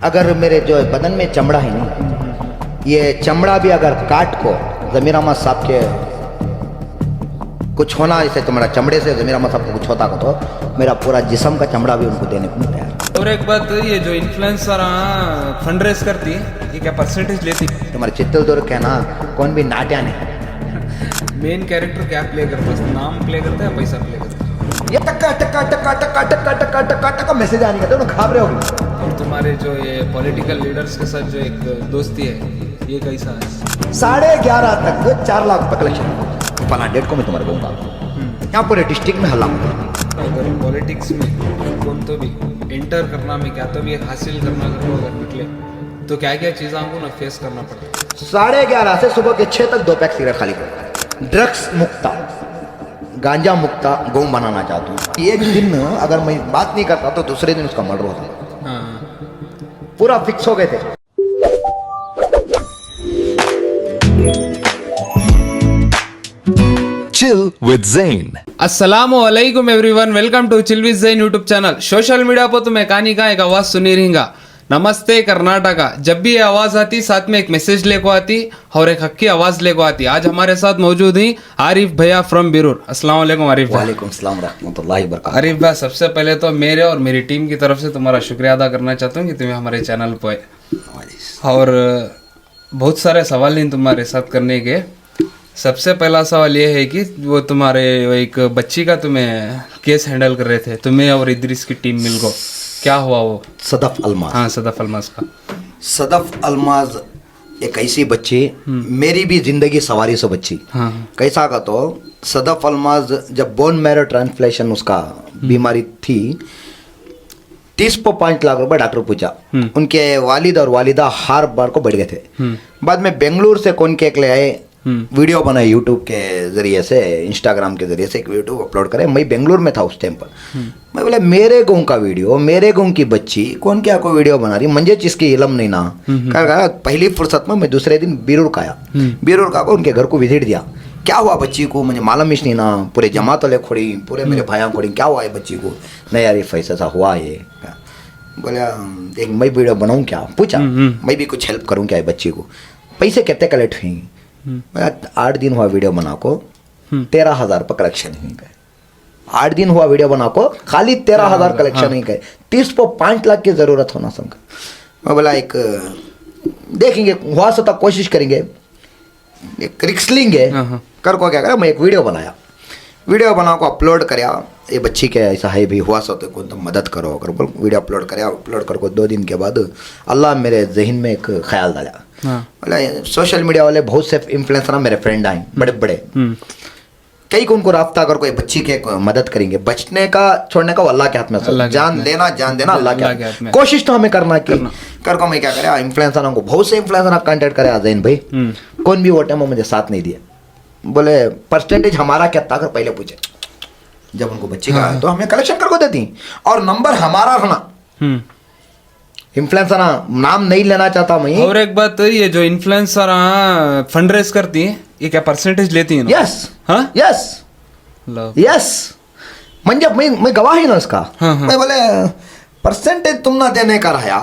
अगर मेरे जो बदन में चमड़ा है ना, ये चमड़ा भी अगर काट को ज़मीर अहमद साहब के कुछ होना, जैसे तुम्हारा चमड़े से ज़मीर अहमद साहब को कुछ होता तो मेरा पूरा जिस्म का चमड़ा भी उनको देने को तैयार। और एक बात, ये जो इन्फ्लुएंसर फंड रेज करती है, ये क्या परसेंटेज लेती? तुम्हारे चित्तौड़गढ़ के ना कौन भी नाट्या नहीं, मेन कैरेक्टर क्या प्ले करता है? नाम प्ले करता है, पैसा प्ले करता है? ये टक्का टक्का टक्का टक्का टक्का टक्का टक्का टक्का मैसेज आने का तो घाबरे हो गए। और तुम्हारे जो ये पॉलिटिकल लीडर्स के साथ जो एक दोस्ती है, ये कैसा है? 11:30 तक 4 लाख रुपये कलेक्शन, फला डेट को मैं तुम्हारे कहूँगा। यहाँ पूरे डिस्ट्रिक्ट में हल्ला होता है। अगर पॉलिटिक्स में कौन तो भी एंटर करना में क्या तो भी हासिल करना को अगर निकले तो क्या क्या चीज़ हमको ना फेस करना पड़ता है? 11:30 से सुबह के 6 तक 2 पैक सिगरेट खाली करो। ड्रग्स मुक्ता, गांजा मुक्ता गाँव बनाना चाहता हूँ। एक दिन अगर मैं बात नहीं करता तो दूसरे दिन उसका मर्डर होता। हाँ, पूरा फिक्स हो गए थे। Chill with Zain. अस्सलामुअलैकुम everyone, welcome to chill with Zain YouTube channel. Social media पर तुम्हें कहानी का एक आवाज़ सुनी रहेगा, नमस्ते कर्नाटका। जब भी ये आवाज़ आती साथ में एक मैसेज लेको आती और एक हक की आवाज़ लेको आती। आज हमारे साथ मौजूद हैं आरिफ भैया फ्रॉम बिरूर। अस्सलाम वालेकुम आरिफ भाई। वालेकुम सलाम रहमतुल्लाहि व बरकातहू। आरिफ भाई, सबसे पहले तो मेरे और मेरी टीम की तरफ से तुम्हारा शुक्रिया अदा करना चाहता हूँ कि तुम्हें हमारे चैनल पर और बहुत सारे सवाल हैं तुम्हारे साथ करने के। सबसे पहला सवाल ये है कि वो तुम्हारे एक बच्ची का तुम्हें केस हैंडल कर रहे थे, तुम्हें और इद्रिस की टीम मिल को, क्या हुआ वो? सदफ अलमाज। हाँ, सदफ अलमाज का। सदफ अलमाज एक ऐसी बच्ची, मेरी भी जिंदगी सवारी से बच्ची। हाँ, कैसा का तो सदफ अलमाज जब बोन मैरो ट्रांसप्लेशन उसका बीमारी थी, 30.5 लाख रुपए डॉक्टर पूछा। उनके वालिद और वालिदा हर बार को बढ़ गए थे। बाद में बेंगलुरु से कौन केक ले आए, वीडियो बनाए यूट्यूब के जरिए से, इंस्टाग्राम के जरिए से एक वीडियो अपलोड करे। मैं बेंगलुरु में था उस टाइम पर। मैं बोले मेरे गाँव का वीडियो, मेरे गाँव की बच्ची कौन क्या को वीडियो बना रही, मुझे जिसकी इलम नहीं ना। पहली फुर्सत में मैं दूसरे दिन बिरूर का आया। बिरूर का उनके घर को विजिट दिया। क्या हुआ बच्ची को, मुझे मालूम ही नहीं ना। पूरे जमात वाले खोड़ी, पूरे मेरे भाइयों खोड़ी, क्या हुआ है बच्ची को? नहीं यार ऐसा हुआ ये। बोला एक मैं वीडियो बनाऊँ क्या, पूछा मैं भी कुछ हेल्प करूँ क्या है बच्ची को। पैसे कितने कलेक्ट हुई? 8 दिन हुआ वीडियो बना को, 13,000 रुपये कलेक्शन हुई गए। 8 दिन हुआ वीडियो बना को, खाली 13,000 कलेक्शन हुई गए। 30.5 लाख की जरूरत होना संग। मैं बोला एक देखेंगे, हुआ सो तक कोशिश करेंगे, एक रिक्स लेंगे। कर को क्या करा, मैं एक वीडियो बनाया। वीडियो बना को अपलोड कराया। ये बच्ची के ऐसा है भी, हुआ सो तो कौन तो मदद करो। अगर बोल वीडियो अपलोड कराया। अपलोड कर को 2 दिन के बाद अल्लाह मेरे जहन में एक ख्याल डाला। बोला सोशल मीडिया वाले बहुत से इन्फ्लुएंसर मेरे फ्रेंड आए, बड़े बड़े, कई को उनको राफ्ता कर कोई बच्ची के मदद करेंगे। बचने का छोड़ने का अल्लाह के हाथ में, जान लेना जान देना अल्लाह के हाथ में। कोशिश तो हमें करना की कर को मैं क्या करे, इन्फ्लुएंसर को बहुत से इन्फ्लुएंसर कांटेक्ट करे जैन भाई, कौन भी वो टाइम मुझे साथ नहीं दिया। बोले परसेंटेज हमारा क्या था, अगर पहले पूछे जब उनको बच्ची का तो हमें कलेक्शन करके देती और नंबर हमारा रहना। इन्फ्लुएंसर नाम नहीं लेना चाहता मैं। और एक बात, ये जो इन्फ्लुएंसर फंड रेज करती है, ये क्या परसेंटेज लेती है? यस हाँ, यस लो यस, म्हणजे मैं गवाह ही ना उसका। मैं बोले परसेंटेज तुम ना देने का रहा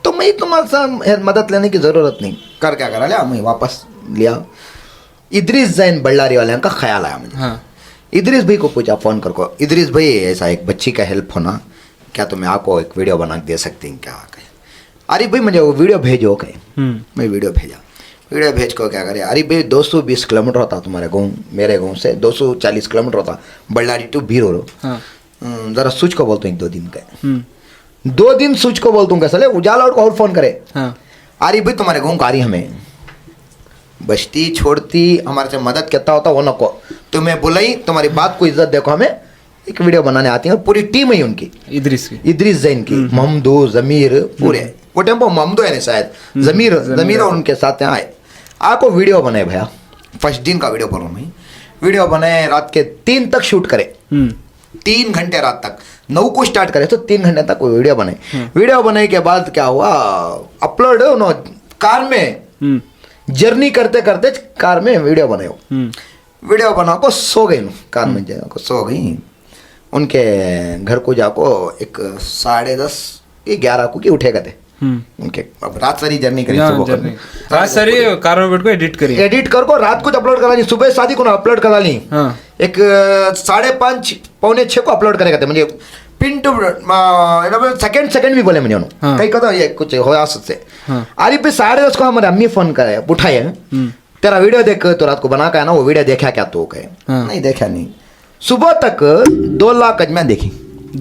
तो मैं तुम्हारे साथ मदद लेने की जरूरत नहीं। कर क्या करा लिया, मैं वापस लिया। इद्रिस जैन बल्लारी वाले का ख्याल आया मुझे। हाँ, इद्रिस भाई को पूछा फ़ोन करको, इद्रिस भाई ऐसा एक बच्ची का हेल्प होना, क्या तुम्हें आपको एक वीडियो बना के दे सकती हैं क्या? कहे अरे भाई मुझे वो वीडियो भेजो। कहे मैं वीडियो भेजा। वीडियो भेज को क्या करे, अरे भाई 220 किलोमीटर होता तुम्हारे गाँव, मेरे गाँव से 240 किलोमीटर होता बल्लारी टू बीरो। ज़रा सूच को बोलता हूँ 2 दिन का, 2 दिन सूच को बोलता हूँ कैसे उजाला और फ़ोन करे। अरे भाई तुम्हारे गाँव का, हमें बचती छोड़ती हमारे से मदद करता होता वो नको, तुम्हें बुलाई, तुम्हारी बात को इज्जत देखो, हमें एक वीडियो बनाने आती है। और पूरी टीम है उनकी, इद्रिस जैन की, महमदू जमीर पूरे वो टेम्पो महमदू है नहीं शायद, जमीर और उनके साथ आए। आपको वीडियो बनाए भैया, फर्स्ट दिन का वीडियो बोलो मैं। वीडियो बनाए, रात के 3 तक शूट करे, 3 घंटे रात तक। 9 को स्टार्ट करे तो 3 घंटे तक वो वीडियो बने। वीडियो बनाने के बाद क्या हुआ, अपलोड कार में जर्नी करते करते कार में वीडियो बनाए। वीडियो बना को सो गई, कार में जाको सो गई। उनके घर को जाको एक 10:30 11 को की उठे गए थे। उनके अब रात सारी जर्नी करी यहाँ सुबह जर्नी आज सारी कार में बैठ को एडिट करी एडिट कर को रात को अपलोड करा ली सुबह शादी को ना अपलोड करा ली हाँ एक 5:30 पौने 6 को अपलोड करेगा थे म्हणजे पिन टू सेकंड भी बोले मैंने उन्होंने हाँ। कहीं कहता ये कुछ हो सकते हाँ। अरे पे 10:30 को हमारे अम्मी फोन करे उठाए तेरा वीडियो देख तो रात को बना का है ना वो वीडियो देखा क्या तू कहे हाँ। नहीं देखा नहीं सुबह तक 2 लाख अजमिया देखी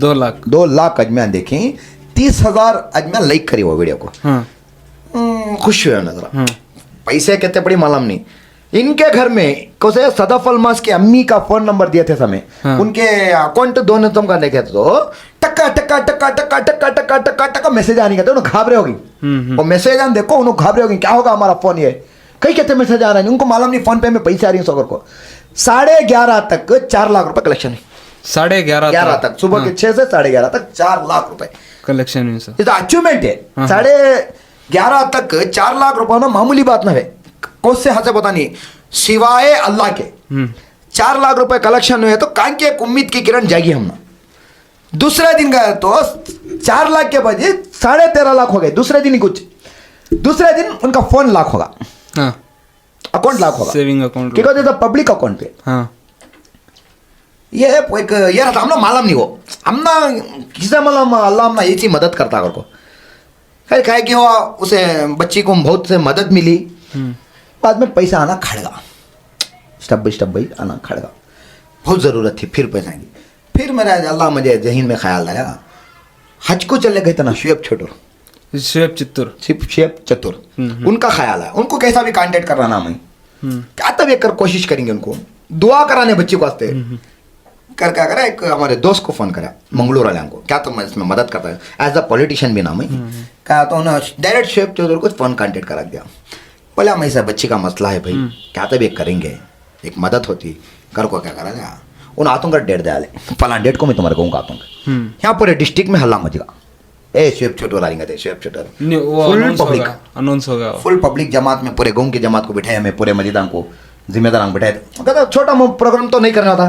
2 लाख 2 लाख अजमिया देखी 30,000 अजमिया लाइक करी वो वीडियो को खुश हुए नजर पैसे कितने पड़ी मालूम नहीं इनके घर में कोसे सदाफ अलमास की अम्मी का फोन नंबर दिए थे समय उनके अकाउंट दोनों तुम करने के तो टक्का टक्का टक्का टक्का टक्का टक्का टक्का टक्का मैसेज आने का उन्हें घाबरे होगी वो मैसेज आने देखो उन्हें घाबरे होगी क्या होगा हमारा फोन ये कई कहते मैसेज आ रहा है उनको मालूम नहीं फोन पे में पैसे आ रही है सौगर को 11:30 तक 4 लाख रुपए कलेक्शन है 11:30 तक सुबह के 6 से 11:30 तक 4 लाख रुपए कलेक्शन में सर ये तो अचीवमेंट है 11:30 तक 4 लाख रुपए ना मामूली बात ना है कौन से हाथ से पता नहीं सिवाय अल्लाह के 4 लाख रुपए कलेक्शन हुए तो कान की एक उम्मीद की किरण जाएगी हम ना दूसरे दिन गए तो 4 लाख के बजे 13.5 लाख हो गए दूसरे दिन ही कुछ दूसरे दिन उनका फोन लाख होगा हाँ अकाउंट लाख होगा सेविंग अकाउंट क्योंकि तो पब्लिक अकाउंट पे हाँ ये एक ये रहता हम ना मालूम नहीं हो हम ना किसे मालूम अल्लाह हम ना ये चीज मदद करता अगर को खैर क्या है कि वो उसे बच्ची को बहुत से मदद मिली बाद में पैसा आना खड़गा स्टेप बाई आना खड़गा बहुत ज़रूरत थी फिर पैसा की फिर मेरा अल्लाह मुझे जहन में ख्याल आया हज को चले गए थे ना शुएब छोटूर शुएब चित्तूर शुएब चतुर उनका ख्याल है उनको कैसा भी कांटेक्ट करना मैं क्या तब एक कर कोशिश करेंगे उनको दुआ कराने बच्ची को वास्ते कर क्या करा एक हमारे दोस्त को फोन करा मंगलूर वाले को क्या तो मैं इसमें मदद करता है एज अ पॉलिटिशियन भी ना मैं क्या तो उन्होंने डायरेक्ट शुएब चौधरी को फोन कांटेक्ट करा दिया बोले हम ऐसा बच्ची का मसला है भाई क्या तब एक करेंगे एक मदद होती कर को क्या करा गया उन आतंक डेट दे आले फलान डेट को मैं तुम्हारे कहूँगा आतंक यहाँ पूरे डिस्ट्रिक्ट में हल्ला मचेगा ए शुएब छोटूर आएंगे थे शुएब छोटूर फुल पब्लिक अनाउंस होगा फुल पब्लिक जमात में पूरे गाँव की जमात को बिठाए हमें पूरे मस्जिदां को जिम्मेदार बिठाए कहता छोटा प्रोग्राम तो नहीं करना था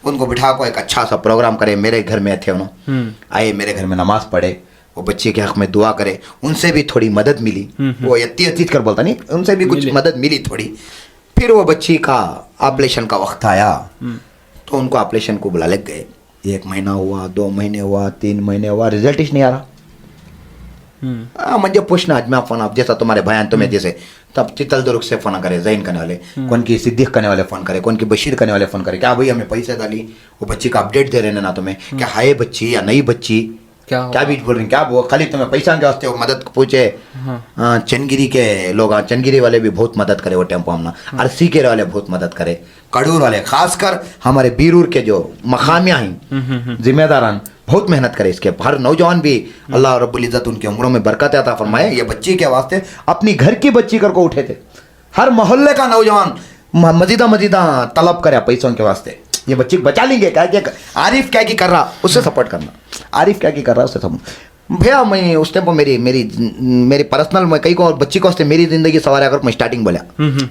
उनको बिठा को एक अच्छा सा प्रोग्राम करे मेरे घर में थे उन्होंने आए मेरे घर में नमाज पढ़े वो बच्चे के हक में दुआ करे उनसे भी थोड़ी मदद मिली वो यत्ती कर बोलता नहीं उनसे भी कुछ मदद मिली थोड़ी फिर वो बच्ची का ऑपरेशन का वक्त आया तो उनको ऑपरेशन को बुला लग गए 1 महीना हुआ 2 महीने हुआ 3 महीने हुआ रिजल्ट ही नहीं आ रहा मुझे पूछना आज मैं फोन आप जैसा तुम्हारे बयान तुम्हें जैसे तब चितल दुर्ग से फोन करे जैन करने वाले कौन की सिद्दीक करने वाले फोन करे कौन की बशीर करने वाले फोन करे क्या भाई हमें पैसे डाली वो बच्ची का अपडेट दे रहे हैं ना तुम्हें क्या है बच्ची या नई बच्ची क्या बीच बोल रहे हैं क्या वो खाली तुम्हें पैसा के वास्ते वो मदद पूछे चंदगिरी के लोग चंदगिरी वाले भी बहुत मदद करे वो टेम्पो हमना अरसी के वाले बहुत मदद करे कड़ूर वाले खासकर हमारे बीरूर के जो मकामिया हैं जिम्मेदारान बहुत मेहनत करे इसके हर नौजवान भी अल्लाह रब्बुल इज़्ज़त उनकी उम्रों में बरकत अता फरमाए ये बच्ची के वास्ते अपनी घर की बच्ची कर को उठे थे हर मोहल्ले का नौजवान मजीदा तलब करे पैसों के वास्ते ये बच्ची बचा लेंगे क्या क्या आरिफ क्या की कर रहा उससे सपोर्ट करना आरिफ क्या की कर रहा उससे सब भैया मैं उस टाइम पर मेरी पर्सनल मैं कई को बच्ची को मेरी जिंदगी सवारी अगर मैं स्टार्टिंग बोला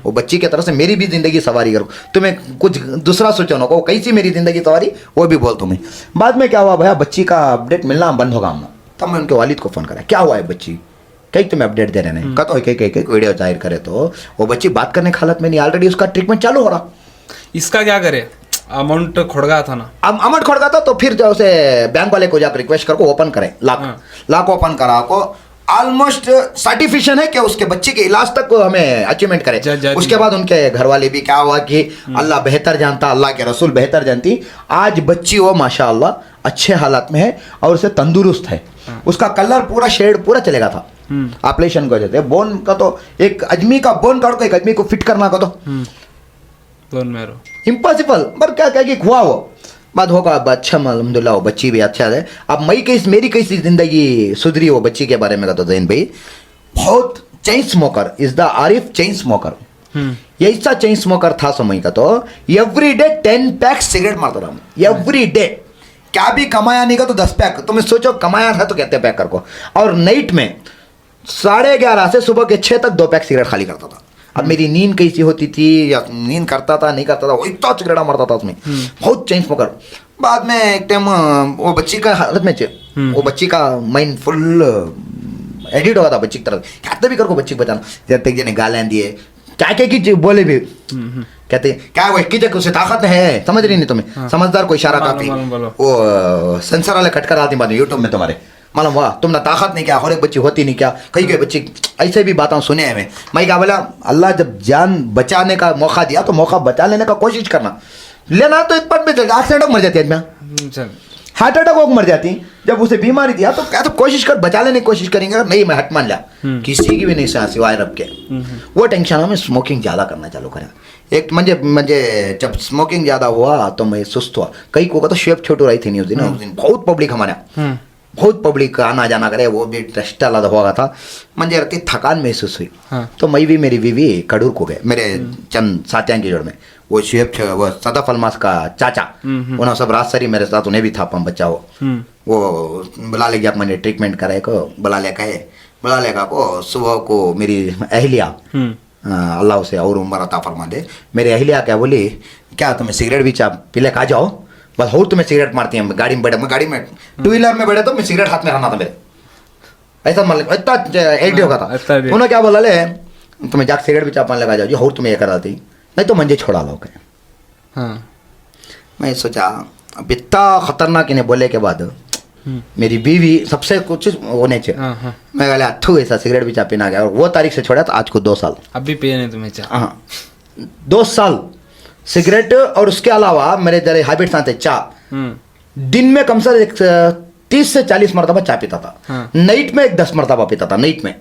वो बच्ची की तरफ से मेरी भी जिंदगी सवारी करूँ तुम्हें कुछ दूसरा सोचो ना कैसी मेरी जिंदगी सवारी वो भी बोल तुम्हें बाद में क्या हुआ भैया बच्ची का अपडेट मिलना बंद होगा हम तब मैं उनके वालिद को फ़ोन करा क्या हुआ है बच्ची कई तुम्हें अपडेट दे रहे हैं कहते हो कई वीडियो जाहिर करे तो वो बच्ची बात करने की हालत में नहीं ऑलरेडी उसका ट्रीटमेंट चालू हो रहा इसका क्या करे अमाउंट खोड़गा था ना अमाउंट खोड़गा था तो फिर जो उसे बैंक वाले को जाकर रिक्वेस्ट करको ओपन करें लाख ओपन करा को ऑलमोस्ट सर्टिफिकेशन है कि उसके बच्चे के इलाज तक को हमें अचीवमेंट करे उसके बाद उनके घर वाले भी क्या हुआ कि अल्लाह बेहतर जानता अल्लाह के रसूल बेहतर जानती आज बच्ची वो माशाअल्लाह अच्छे हालात में है और उसे तंदुरुस्त है उसका कलर पूरा शेड पूरा चलेगा था ऑपरेशन को देते बोन का तो एक आदमी का बोन काट को एक आदमी को फिट करना का तो बोन मेरो इम्पॉसिबल पर क्या कि हुआ वो बात होगा अब अच्छा अल्हम्दुलिल्लाह वो बच्ची भी अच्छा है अब मेरी कैसी जिंदगी सुधरी वो बच्ची के बारे में कहता जैन भाई बहुत chain smoker is the Arif chain smoker ये ऐसा चेन स्मोकर था समय का तो एवरी डे 10 पैक सिगरेट मारता रहा एवरी डे क्या भी कमाया नहीं का तो 10 पैक तुम्हें सोचो कमाया था तो कहते पैक कर को और नाइट में 11:30 से सुबह के 6 तक 2 पैक सिगरेट खाली करता था अब मेरी नींद कैसी होती थी या नींद करता था नहीं करता था वो इतना सिगरेट मारता था उसमें बहुत चेंज स्मोकर बाद में एक टाइम वो बच्ची का हालत में वो बच्ची का माइंड फुल एडिट होगा था बच्ची की तरफ, कहते भी कर को बच्ची को बचाना, जब तक जने गालियाँ दिए क्या क्या की बोले भी, कहते क्या वो की जगह उसे ताकत है, समझ रही नहीं तुम्हें, समझदार को इशारा काफी, वो सेंसर वाले कट कर आती बात यूट्यूब में तुम्हारे, मालूम वाह तुमने ताकत नहीं क्या, हर एक बच्ची होती नहीं क्या, कई कई बच्ची ऐसे भी बातें सुने हैं। मैं क्या बोला, अल्लाह जब जान बचाने का मौका दिया तो मौका बचा लेने का कोशिश करना, लेना तो एक पल में चल, एक्सीडेंट मर जाती है, हार्ट अटैक होकर मर जाती, जब उसे बीमारी दिया तो क्या तो कोशिश कर बचा लेने की कोशिश करेंगे, नहीं मैं हट मान लिया किसी की भी नहीं सिवाय रब के, वो टेंशन में स्मोकिंग ज़्यादा करना चालू करा। एक मुझे जब स्मोकिंग ज़्यादा हुआ तो मैं सुस्त हुआ, कई को तो शेप छोटू रही थी नहीं उस दिन बहुत पब्लिक हमारे बहुत पब्लिक आना जाना करे, वो भी टेस्ट अलग हुआ था, मुझे रहती थकान महसूस हुई। तो मैं भी मेरी बीवी कड़ूर को गए, मेरे चंद साथियां की जोड़ में, वो शेफ वो सदफ अलमास का चाचा, उन्होंने सब रात सरी मेरे साथ, उन्हें भी था पम बच्चा वो बुला ले गया, मैंने ट्रीटमेंट कराए को बुला लेगा को सुबह को मेरी अहलिया अल्लाह उसे और उम्र अता फरमा दे, मेरी अहलिया क्या बोली, क्या तुम्हें सिगरेट भी चा पीले खा जाओ, बस और तुम्हें सिगरेट मारती हैं, गाड़ी में बैठे, मैं गाड़ी में टू व्हीलर में बैठे तो मैं सिगरेट हाथ में रहना था मेरे, ऐसा मतलब इतना एडिट होगा था। उन्होंने क्या बोला, ले तुम्हें जाकर सिगरेट भी चापान लगा जाओ जी, और तुम्हें ये करा दी, नहीं तो मंजे छोड़ा लो। मैं सोचा अब इतना खतरनाक इन्हें बोले के बाद मेरी बीवी सबसे कुछ होने चाहिए, मैं बोले अथू ऐसा सिगरेट भी चा पीना गया, और वो तारीख से छोड़ा तो आज को 2 साल अभी पिए नहीं तुम्हें चाह, हाँ 2 साल सिगरेट, और उसके अलावा मेरे जरा हैबिट्स आते, चाय दिन में कम से कम 30 से 40 मरतबा चाय पीता था, नाइट में 10 मरतबा पीता था, नाइट में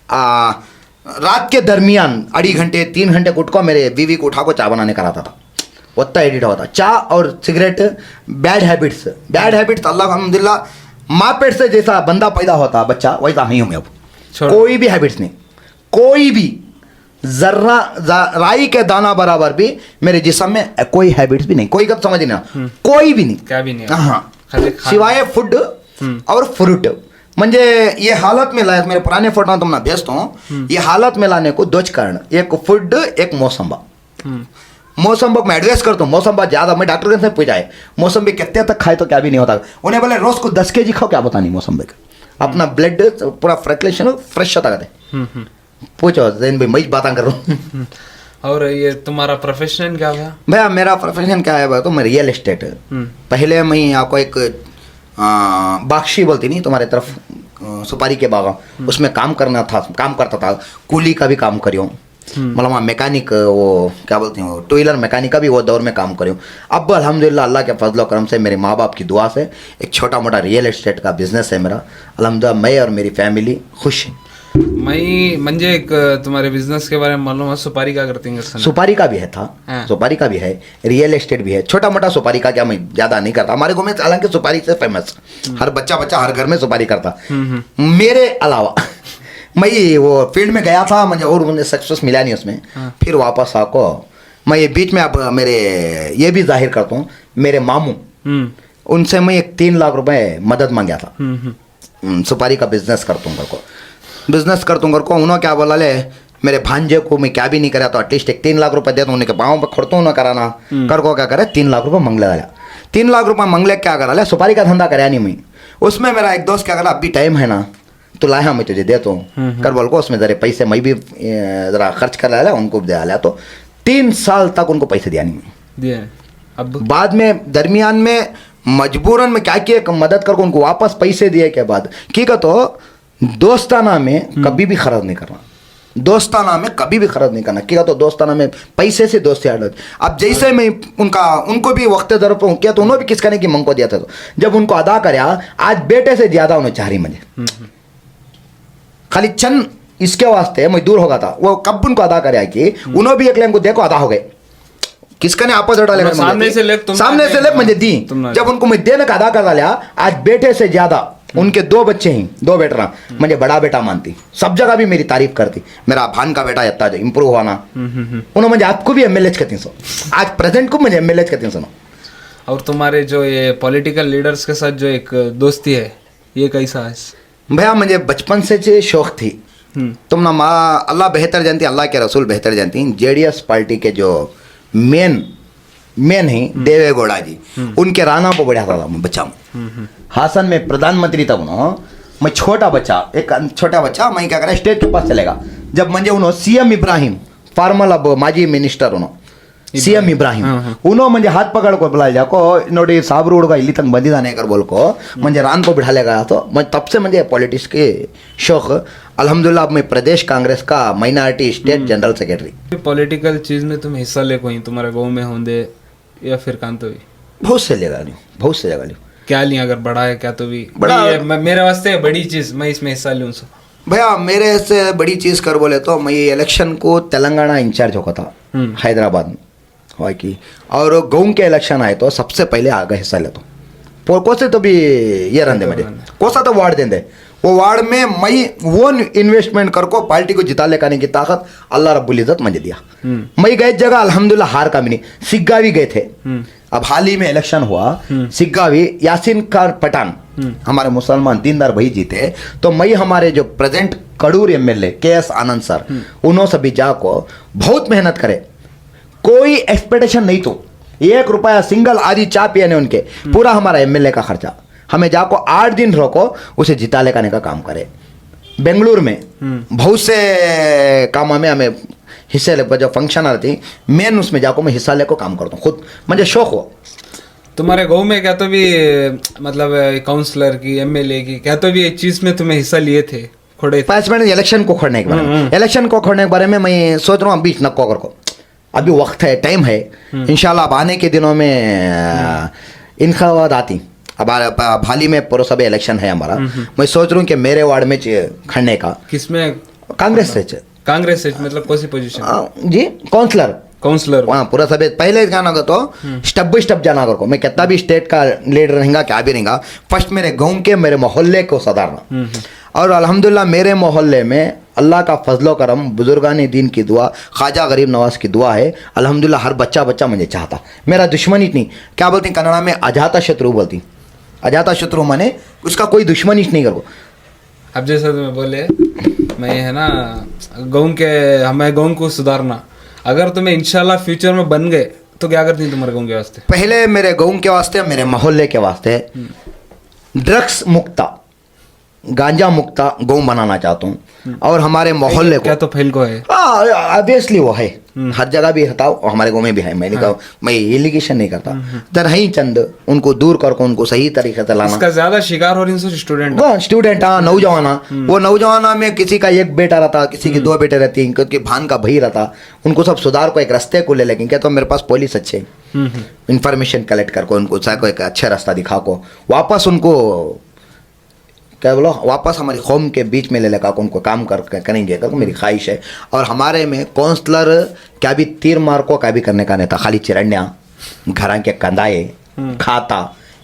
रात के दरमियान 2.5 घंटे 3 घंटे गुटको मेरे बीवी को उठा को चाय बनाने कराता था, उतना एडिट होता। चाय और सिगरेट बैड हैबिट्स अल्लाह अल्हम्दुलिल्लाह, माँ पेट से जैसा बंदा पैदा होता बच्चा वैसा ही हूँ मैं अब, कोई भी हैबिट्स नहीं, कोई भी जर्रा राई के दाना बराबर भी मेरे जिस्म में कोई हैबिट्स भी नहीं, कोई कब समझ ना, कोई भी नहीं, क्या भी नहीं, हाँ सिवाय फूड और फ्रूट। म्हणजे ये हालत में लाया, मेरे पुराने फोटो तुमने भेजता हूँ, ये हालत में लाने को 2 कारण, एक फूड एक मौसम्बा। मौसम्बा मैं एडवाइस करता हूँ, मौसम्बा ज़्यादा, मैं डॉक्टर से पूछा है मौसम्बी कितने तक खाए तो क्या भी नहीं होता, उन्हें बोले रोज को 10 kg खाओ, क्या पता नहीं मौसम्बी का अपना ब्लड पूरा फ्रेक्लेशन फ्रेश होता कहते, पूछो जैन भाई मैं बात कर रहा हूँ। और ये तुम्हारा प्रोफेशन क्या है भैया? मेरा प्रोफेशन क्या है भाई, तो मैं रियल एस्टेट, पहले मैं आपको एक बाक्षी बोलती नहीं तुम्हारे तरफ सुपारी के बागा, उसमें काम करता था, कूली का भी काम करियो, मतलब वहाँ मैकेनिक वो क्या बोलती हूँ 2 व्हीलर मैकेनिक का भी वो दौर में काम करियो। अब अल्हम्दुलिल्लाह अल्लाह के फजल करम से मेरे माँ बाप की दुआ से एक छोटा मोटा रियल एस्टेट का बिजनेस है मेरा, अल्हम्दुलिल्लाह मैं और मेरी फैमिली खुश हैं। मैं मंजे एक तुम्हारे बिजनेस के बारे में मालूम है, सुपारी का करती हैं? सुपारी का भी है था, सुपारी का भी है, रियल एस्टेट भी है, छोटा मोटा सुपारी का क्या मैं ज्यादा नहीं करता, हमारे गाँव में हालांकि सुपारी से फेमस, हर बच्चा हर घर में सुपारी करता। मेरे अलावा मैं वो फील्ड में गया था मुझे, और मुझे सक्सेस मिला नहीं उसमें, फिर वापस आको मैं ये बीच में अब मेरे ये भी जाहिर करता हूँ, मेरे मामू उनसे मैं एक 3 लाख रुपए मदद मांगा था, सुपारी का बिजनेस करता हूँ को उन्होंने क्या बोला, ले मेरे भांजे को मैं क्या भी नहीं करा तो एटलीस्ट एक 3 लाख रुपए दे, तो उन्हें पाँव पर खड़ता हूँ ना कराना कर को क्या करे 3 लाख रुपए मंगले डाला, 3 लाख रुपए मंगले क्या करा ले, सुपारी का धंधा कराया नहीं मैं, उसमें मेरा एक दोस्त क्या करा, अभी टाइम है ना तो लाया मैं तुझे देता हूँ कर बोल को, उसमें जरा पैसे मैं भी जरा खर्च कर लाया, उनको दे डाला, तो 3 साल तक उनको पैसे दिया नहीं दिया। अब बाद में दरमियान में मजबूरन में क्या किया, मदद करके उनको वापस पैसे दिए के बाद की का तो दोस्ताना में कभी भी खर्च नहीं करना, दोस्ताना में कभी भी खर्च नहीं करना, क्या तो दोस्ताना में पैसे से दोस्ती आड़। अब जैसे मैं उनको भी वक्त दर पर किया तो उन्होंने भी किस करने की मंग को दिया था, तो जब उनको अदा कराया आज बेटे से ज्यादा उन्हें चाह रही मुझे, खाली चंद इसके वास्ते मैं दूर होगा था, वो कब उनको अदा कराया कि उन्होंने भी एक लेन को देखो अदा हो गए, किसका ने आपस डाले सामने से ले मुझे दी, जब उनको मैं देने का अदा कर लिया, आज बेटे से ज्यादा उनके 2 बच्चे हैं, 2 बेटा मुझे बड़ा बेटा मानती, सब जगह भी मेरी तारीफ करती, मेरा भान का बेटा इतना जो इम्प्रूव हुआ ना, उन्होंने मुझे आपको भी MLH कहती सो, आज प्रेजेंट को मुझे MLH कहती सुनो। और तुम्हारे जो ये पॉलिटिकल लीडर्स के साथ जो एक दोस्ती है ये कैसा है? भैया मुझे बचपन से जो शौक थी, तुम ना माँ अल्लाह बेहतर जानती, अल्लाह के रसूल बेहतर जानती, JDS पार्टी के जो मेन ही देवेगौड़ा जी, उनके राना को बढ़ा था मैं बच्चा हूँ, हासन में प्रधानमंत्री तब ना मैं छोटा बच्चा मैं क्या करा स्टेज के पास चलेगा जब म्हणजे उन्होंने सीएम इब्राहिम फार्मल अब माजी मिनिस्टर उन्होंने सीएम इब्राहिम उन्होंने म्हणजे हाथ पकड़ को बुला जाको नोडी साबरू उड़गा इल्ली तक बंदी जाने कर बोल को म्हणजे रान को बिठा लेगा तो मैं तब से म्हणजे पॉलिटिक्स के शौक अल्हम्दुलिल्लाह अब मैं प्रदेश कांग्रेस का minority state general secretary. Political चीज में तुम हिस्सा ले कोई तुम्हारे गाँव में होंगे या फिर कान तो भी बहुत से जगह ली क्या लिया अगर बड़ा है क्या तो भी बड़ा मेरे वास्ते बड़ी चीज मैं इसमें हिस्सा लूँ सो भैया मेरे से बड़ी चीज़ कर बोले तो मैं ये इलेक्शन को तेलंगाना इंचार्ज होगा था हैदराबाद में हुआ कि और गाँव के इलेक्शन आए तो सबसे पहले आगे हिस्सा लेता कोसे तो भी ये रंदे मुझे कोसा तो वार्ड देंदे वो वार्ड में मैं वो इन्वेस्टमेंट कर को पार्टी को जिता लेने की ताकत अल्लाह रब्बुल इज्जत मुझे दिया। मैं गए जगह अल्हम्दुलिल्लाह हार का भी नहीं सिग्गावी गए थे अब हाल ही में इलेक्शन हुआ सिग्गावी यासीन खान पठान हमारे मुसलमान दीनदार भाई जीते तो मैं हमारे जो प्रेजेंट कड़ूर एमएलए KS आनंद सर उन्होंने सभी जाको बहुत मेहनत करे कोई एक्सपेक्टेशन नहीं तो 1 रुपया सिंगल आधी चाय पियाने उनके पूरा हमारा एमएलए का खर्चा हमें जाको 8 दिन रोको उसे जिता लेने का काम करे। बेंगलुरु में बहुत से काम में हमें हिस्से ले जो फंक्शन आ रही मेन उसमें जाको मैं हिस्सा लेको काम करता हूँ खुद मुझे शौक हो। तुम्हारे गाँव में क्या तो भी मतलब काउंसलर की एमएलए की क्या तो भी एक चीज में तुम्हें हिस्सा लिए थे खोड़े 5 मिनट इलेक्शन को खोड़ने के बारे में बारे में मैं सोच रहा हूँ अभी नक्को कर को अभी वक्त है टाइम है इंशाल्लाह अब आने के दिनों में इंतखाबात आती अब हाल ही में पुरसभा इलेक्शन है हमारा मैं सोच रहा हूँ कि मेरे वार्ड में खड़ने का किसमें कांग्रेस से मतलब कौन सी पोजीशन जी काउंसलर वहाँ पूरा सभी पहले जाना तो स्टेप बाई स्टेप जाना कर को मैं कितना भी स्टेट का लीडर रहेगा क्या भी रहेगा फर्स्ट मेरे गाँव के मेरे मोहल्ले को सुधारना और अल्हम्दुलिल्लाह मेरे मोहल्ले में अल्लाह का फजलो करम बुजुर्गान दीन की दुआ ख्वाजा गरीब नवाज की दुआ है अल्हम्दुलिल्लाह हर बच्चा मुझे चाहता मेरा दुश्मन ही नहीं क्या बोलती कन्नड़ा में अजाता शत्रु बोलती अजाता शत्रु माने उसका कोई दुश्मन ही नहीं करो। अब जैसा तुम्हें बोले मैं है ना हमें गाँव को सुधारना अगर तुम्हें इंशाल्लाह फ्यूचर में बन गए तो क्या करती है तुम्हारे गाँव के वास्ते? पहले मेरे गाँव के वास्ते मेरे मोहल्ले के वास्ते ड्रग्स मुक्ता गांजा मुक्ता गाँव बनाना चाहता हूँ और हमारे मोहल्ले को क्या तो फैल को है ऑब्वियसली वो है हर जगह भी हटाओ और हमारे गाँव में भी है मैंने कहा मैं एलिगेशन नहीं करता तर ही चंद उनको दूर करके उनको सही तरीके से लाना। इसका ज्यादा शिकार हो रही स्टूडेंट हाँ नौजवाना वो नौजवाना में किसी का एक बेटा रहता किसी की 2 बेटे रहती क्योंकि भान का भाई रहता उनको सब सुधार को एक रास्ते को ले लेकिन क्या तो मेरे पास पुलिस अच्छे इंफॉर्मेशन कलेक्ट करके उनको एक अच्छा रास्ता दिखा को वापस उनको क्या बोलो वापस हमारी कौम के बीच में ले लगा उनको काम करेंगे करके मेरी ख्वाहिश है। और हमारे में काउंसलर क्या भी तीर मार को क्या भी करने का नहीं था खाली चिरण्या घरा के कंदाए खाता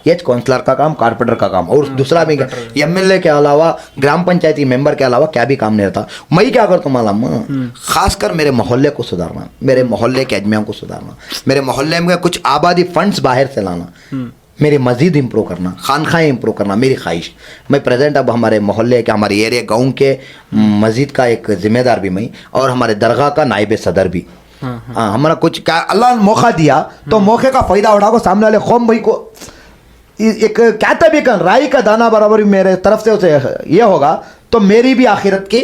ये काउंसलर का काम कारपेंटर का काम और दूसरा भी एमएलए के अलावा ग्राम पंचायती मेंबर के अलावा क्या भी काम नहीं रहता। मैं क्या करता हूँ मालूम खासकर मेरे मोहल्ले को सुधारना मेरे मोहल्ले के अजमियों को सुधारना मेरे मोहल्ले में कुछ आबादी फंड्स बाहर से लाना मेरी मस्जिद इंप्रूव करना खानखाएँ इंप्रूव करना मेरी ख्वाहिश। मैं प्रेजेंट अब हमारे मोहल्ले के हमारे एरिया गाँव के मस्जिद का एक जिम्मेदार भी मैं और हमारे दरगाह का नायब सदर भी। हाँ हमारा कुछ क्या अल्लाह ने मौका दिया तो मौके का फ़ायदा उठा को सामने वाले कौम भाई को एक क्या तभी कर राई का दाना बराबर मेरे तरफ से उसे ये होगा तो मेरी भी आखिरत की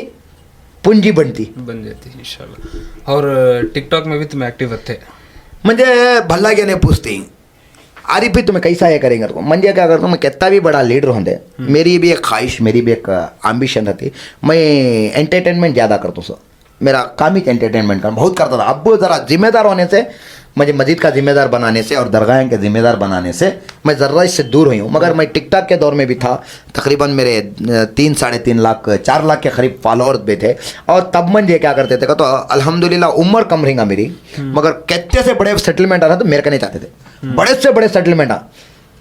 पूंजी बन जाती इंशाल्लाह। और टिकटॉक में भी तुम एक्टिव थे मुझे भल्ला के नहीं पूछती आरिफ भी तुम्हें कैसा ये करेंगे तो मंजे क्या करता हूँ मैं कितना भी बड़ा लीडर होंगे मेरी भी एक ख्वाहिश मेरी भी एक एम्बिशन रहती मैं एंटरटेनमेंट ज़्यादा करता हूँ मेरा काम ही एंटरटेनमेंट करना बहुत करता था। अब ज़रा जिम्मेदार होने से मुझे मस्जिद का जिम्मेदार बनाने से और दरगाह के जिम्मेदार बनाने से मैं ज़रा इससे दूर हुई हूँ। मगर मैं टिकटॉक के दौर में भी था तकरीबन मेरे 3-3.5 लाख 4 लाख के करीब फॉलोअर्स भी थे और तब मन ये क्या करते थे तो अल्हम्दुलिल्लाह उम्र कम रहेगा मेरी मगर कितने से बड़े सेटलमेंट आना तो मेरे को नहीं चाहते थे बड़े से बड़े सेटलमेंट आ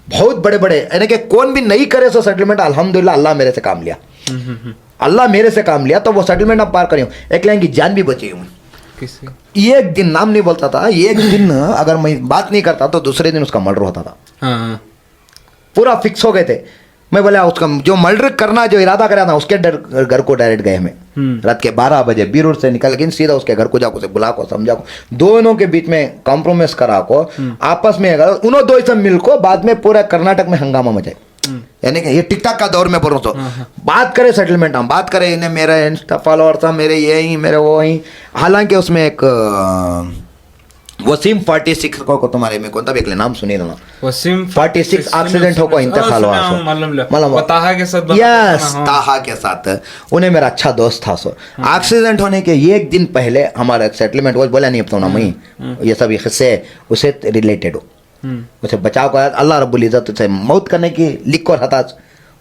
बहुत बड़े बड़े यानी कि कौन भी नहीं करे सो सेटलमेंट अल्हम्दुलिल्लाह अल्लाह मेरे से काम लिया अल्लाह मेरे से काम लिया तो वो सेटलमेंट अब पार करी हूँ। एक लाइन की जान भी बची हूँ एक दिन नाम नहीं बोलता था एक दिन अगर मैं बात नहीं करता तो दूसरे दिन उसका मर्डर होता था। पूरा फिक्स हो गए थे मैं बोला उसका जो मर्डर करना जो इरादा करा था उसके घर को डायरेक्ट गए हमें रात के 12 बजे बीरूर से निकल के सीधा उसके घर को जाको उसे बुला को समझा को दोनों के बीच में कॉम्प्रोमाइज करा को आपस में अगर उन्होंने दो सब मिल को बाद में पूरा कर्नाटक में हंगामा मचाए यानी कि ये टिकटॉक का दौर में बोल रहा हूँ तो बात करें सेटलमेंट, हम बात करें इन्हें मेरे इंस्टा फॉलोअर था, मेरे ये ही मेरे वो ही, हालांकि उसमें एक वसीम 46 को तुम्हारे में कौन था एक नाम सुनी ना, वसीम 46 एक्सीडेंट हो को इंतकाल हुआ सो मतलब ताहा के साथ यस ताहा के साथ, उन्हें मेरा अच्छा दोस्त था सो एक्सीडेंट होने के एक दिन पहले हमारा सेटलमेंट वो बोला नहीं अब तो ना मैं ये सब हिस्से उसे रिलेटेड हो, उसे बचाव को अल्लाह रब्बुल इज़्ज़त उसे मौत करने की लिख को था,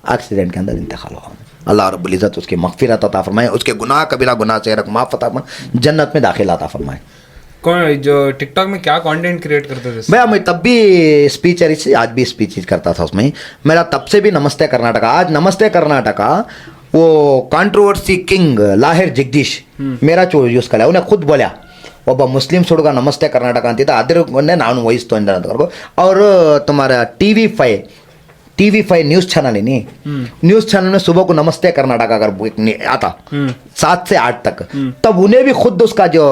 एक्सीडेंट के अंदर इंतकाल हुआ। अल्लाह रब्बुल इज़्ज़त उसकी मग़फ़िरत अता फरमाए, उसके गुनाह कबीरा गुनाह से माफ़ अता फरमाए, जन्नत में दाखिल अता फरमाए। कौन जो टिकटॉक में क्या कंटेंट क्रिएट करते थे? भैया मैं तब भी स्पीच आज भी स्पीच करता था उसमें, मेरा तब से भी नमस्ते कर्नाटका, आज नमस्ते कर्नाटका वो कंट्रोवर्सी किंग लाहिर जगदीश मेरा चो ಯೂಸ್ ಕಲೆ ಅವನೇ ಖುದ್ बोल्या ಒಬ್ಬ ಮುಸ್ಲಿಮ್ಸ್ ಹುಡುಗ ನಮಸ್ತೆ ಕರ್ನಾಟಕ ಅಂತಿದ್ದ, ಅದ್ರನ್ನೇ ನಾನು ವಹಿಸ್ತು ಅಂತ ಅವರು तुम्हारा TV5 न्यूज़ चैनल है नहीं, न्यूज़ चैनल में सुबह को नमस्ते कर्नाटका अगर आता 7 से 8 तक, तब उन्हें भी खुद उसका जो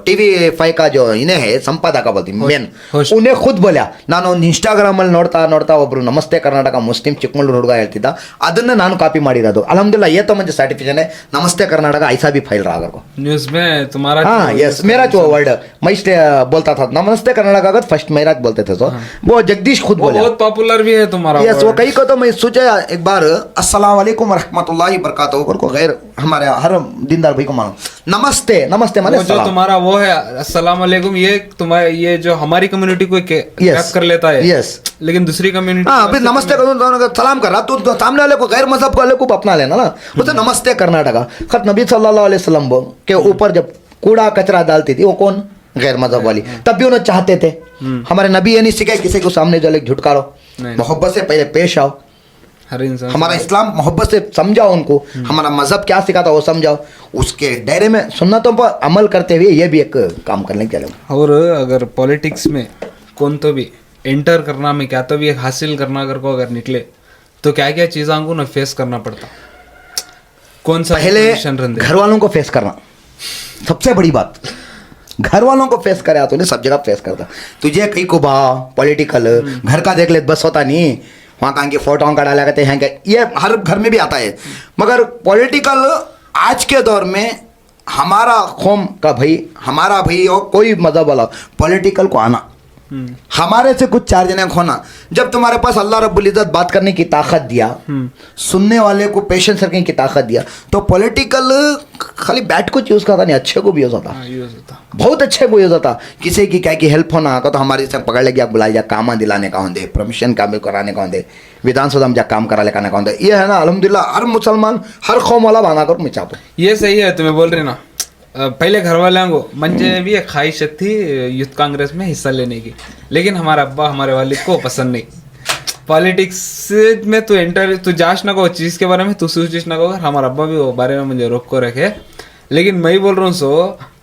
TV5 का जो इन्हें है संपादक बोलती मेन, उन्हें खुद बोल्या ನಾನು ಒಂದು ಇನ್ಸ್ಟಾಗ್ರಾಮ್ ಅಲ್ಲಿ ನೋಡ್ತಾ ಒಬ್ರು ನಮಸ್ತೆ ಕರ್ನಾಟಕ ಮುಸ್ಲಿಂ ಚಿಕ್ಕಮಗಳೂರು ಹುಡುಗ ಹೇಳ್ತಿದ್ದ, ಅದನ್ನ ನಾನು ಕಾಪಿ ಮಾಡಿರೋದು ಅಲ್ಹಮ್ದುಲಿल्लाह, ये तो मुझे सर्टिफिकेशन है नमस्ते कर्नाटका ऐसा भी फाइल रहा को न्यूज़ में तुम्हारा। हाँ यस मेरा जो वर्ड मैं बोलता था नमस्ते कर्नाटका का फर्स्ट मेरा बोलते थे तो वो जगदीश खुद बोला, बहुत पॉपुलर भी है तुम्हारा। यस वो कई को तो मैं सोचा एक बार अस्सलाम वालेकुम रहमतुल्लाहि बरकातहू को गैर हमारे हर दीनदार भाई को मानो नमस्ते माने जो तुम्हारा वो है अस्सलाम वालेकुम, ये तुम्हारे ये जो हमारी कम्युनिटी को कैप कर लेता है, यस लेकिन दूसरी कम्युनिटी हाँ अभी नमस्ते करो तो सलाम कर रहा तू तो सामने वाले को गैर मजहब वाले को अपना लेना ना, उसे नमस्ते कर्नाटका खत नबी सल्लल्लाहु अलैहि वसल्लम के ऊपर जब कूड़ा कचरा डालती थी वो कौन गैर मजहब वाली, तब भी उन्हें चाहते थे, हमारे नबी ये नहीं सिखाए किसी को सामने जो झुटकारो, मोहब्बत से पहले पेश आओ, हर इंसान हमारा इस्लाम मोहब्बत से समझाओ उनको, हमारा मजहब क्या सिखाता वो समझाओ, उसके दायरे में सुन्नतों पर अमल करते हुए ये भी एक काम करने के लिए। और अगर पॉलिटिक्स में कौन तो भी एंटर करना में क्या तो भी एक हासिल करना अगर को अगर निकले तो क्या क्या चीज़ों को ना फेस करना पड़ता, कौन सा पहले पोजीशन रहते? घर वालों को फेस करना सबसे बड़ी बात, घर वालों को फेस करे तो सब जगह फेस करता, तुझे कहीं को बा पॉलिटिकल घर का देख ले बस होता नहीं, वहाँ कहाँ की फोटो का डाला करते हैं, ये हर घर में भी आता है, मगर पॉलिटिकल आज के दौर में हमारा कौम का भाई हमारा भाई हो कोई मजहब वाला पॉलिटिकल को आना, हमारे से कुछ 4 जने खोना, जब तुम्हारे पास अल्लाह रब्बुल इज़्ज़त बात करने की ताकत दिया, सुनने वाले को पेशेंस रखने की ताकत दिया, तो पॉलिटिकल खाली बैट को यूज़ करता नहीं, अच्छे को भी यूज़ होता, बहुत अच्छे को यूज़ होता, किसी की क्या की हेल्प होना का तो हमारे से पकड़ लेगी, बुला लिया काम दिलाने का होंगे, परमिशन काम कराने का होंगे, विधानसभा में जा काम करा लेने का होंगे, ये है ना अल्हम्दुलिल्लाह हर मुसलमान हर कौम वाला बना कर मैं चाहता हूँ। ये सही है तुम्हें बोल रही ना, पहले घर वालों को मुझे भी एक ख्वाहिश थी यूथ कांग्रेस में हिस्सा लेने की, लेकिन हमारा अब्बा हमारे वालिद को पसंद नहीं, पॉलिटिक्स में तू एंटर तू जाश ना को चीज़ के बारे में तू सोचिश ना को, हमारा अब्बा भी वो बारे में मुझे रोक को रखे, लेकिन मैं बोल रहा हूँ सो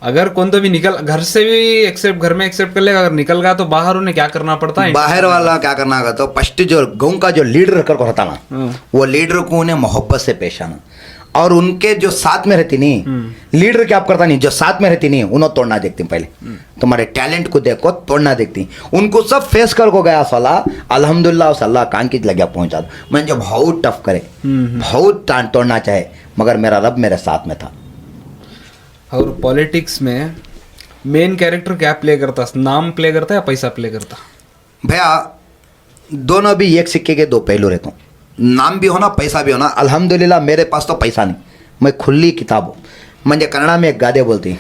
अगर कौन तो भी निकल घर से भी एक्सेप्ट घर में एक्सेप्ट कर लेगा, अगर निकल गया तो बाहर उन्हें क्या करना पड़ता है, बाहर वाला क्या करना होगा तो फर्स्ट जो गाँव का जो लीडर कर होता ना वो लीडर को उन्हें मोहब्बत से पेश आना, और उनके जो साथ में रहती नहीं लीडर क्या आप करता नहीं, जो साथ में रहती नहीं उन्हें तोड़ना देखती, पहले तुम्हारे टैलेंट को देखो तोड़ना देखती, उनको सब फेस कर को गया साला अल्हम्दुलिल्लाह उस अल्लाह कान की लगे पहुंचा, मैं जो बहुत टफ करे बहुत तोड़ना चाहे मगर मेरा रब मेरे साथ में था। और पॉलिटिक्स में मेन कैरेक्टर क्या प्ले करता, नाम प्ले करता या पैसा प्ले करता? भैया दोनों भी एक सिक्के के 2 पहलू रहते हूँ, नाम भी होना पैसा भी होना, अल्हम्दुलिल्लाह मेरे पास तो पैसा नहीं, मैं खुली किताब हूँ, मुझे कन्नड़ा में एक गादे बोलती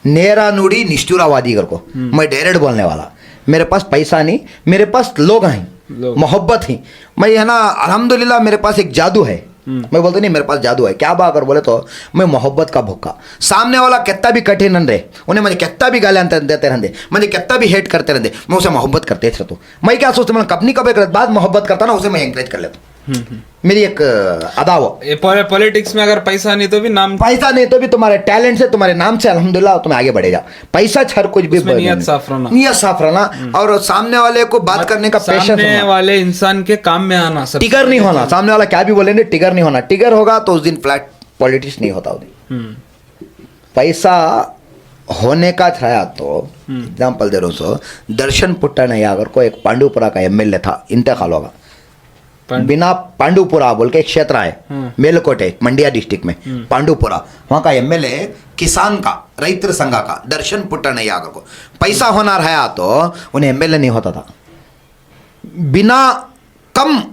नेरा नुड़ी निष्ठुरावादी कर को, मैं डायरेक्ट बोलने वाला, मेरे पास पैसा नहीं मेरे पास लोग हैं मोहब्बत ही, मैं है ना अल्हम्दुलिल्लाह मेरे पास एक जादू है, मैं बोलता नहीं मेरे पास जादू है, क्या बात अगर बोले तो मैं मोहब्बत का भूखा, सामने वाला कितना भी कठिन रहे उन्हें मुझे कितना भी गालियाँ देते रहते, मुझे कितना भी हेट करते रहते, मैं उसे मोहब्बत करते थे, तो मैं क्या सोचता मैं अपनी कभी बात मोहब्बत करता ना उसे मैं एंकरेज कर लेता, मेरी एक अदा हो। पॉलिटिक्स में अगर पैसा नहीं तो भी नाम, पैसा नहीं तो भी तुम्हारे टैलेंट से तुम्हारे नाम से अल्हम्दुलिल्लाह तुम्हें आगे बढ़ेगा, पैसा हर कुछ भी नियत साफ रहना, नियत साफ रहना और सामने वाले को बात करने का पेशेंस, सामने वाले इंसान के काम में आना, टिगर नहीं होना, सामने वाला क्या भी बोलेंगे टिगर नहीं होना, टिगर होगा तो उस दिन फ्लैट पॉलिटिक्स नहीं होता उस दिन। पैसा होने का था तो एग्जाम्पल दे रहा हूँ सो दर्शन पुट्टन यागर को एक पांडुपुरा का MLA था, इंतकाल होगा, बिना पांडुपुरा बोल के एक क्षेत्र है मेलकोटे मंडिया डिस्ट्रिक्ट में पांडुपुरा, वहाँ का एमएलए किसान का रैतर संघ का दर्शन पुट्टनैया को पैसा होना रहा तो उन्हें एमएलए नहीं होता था, बिना कम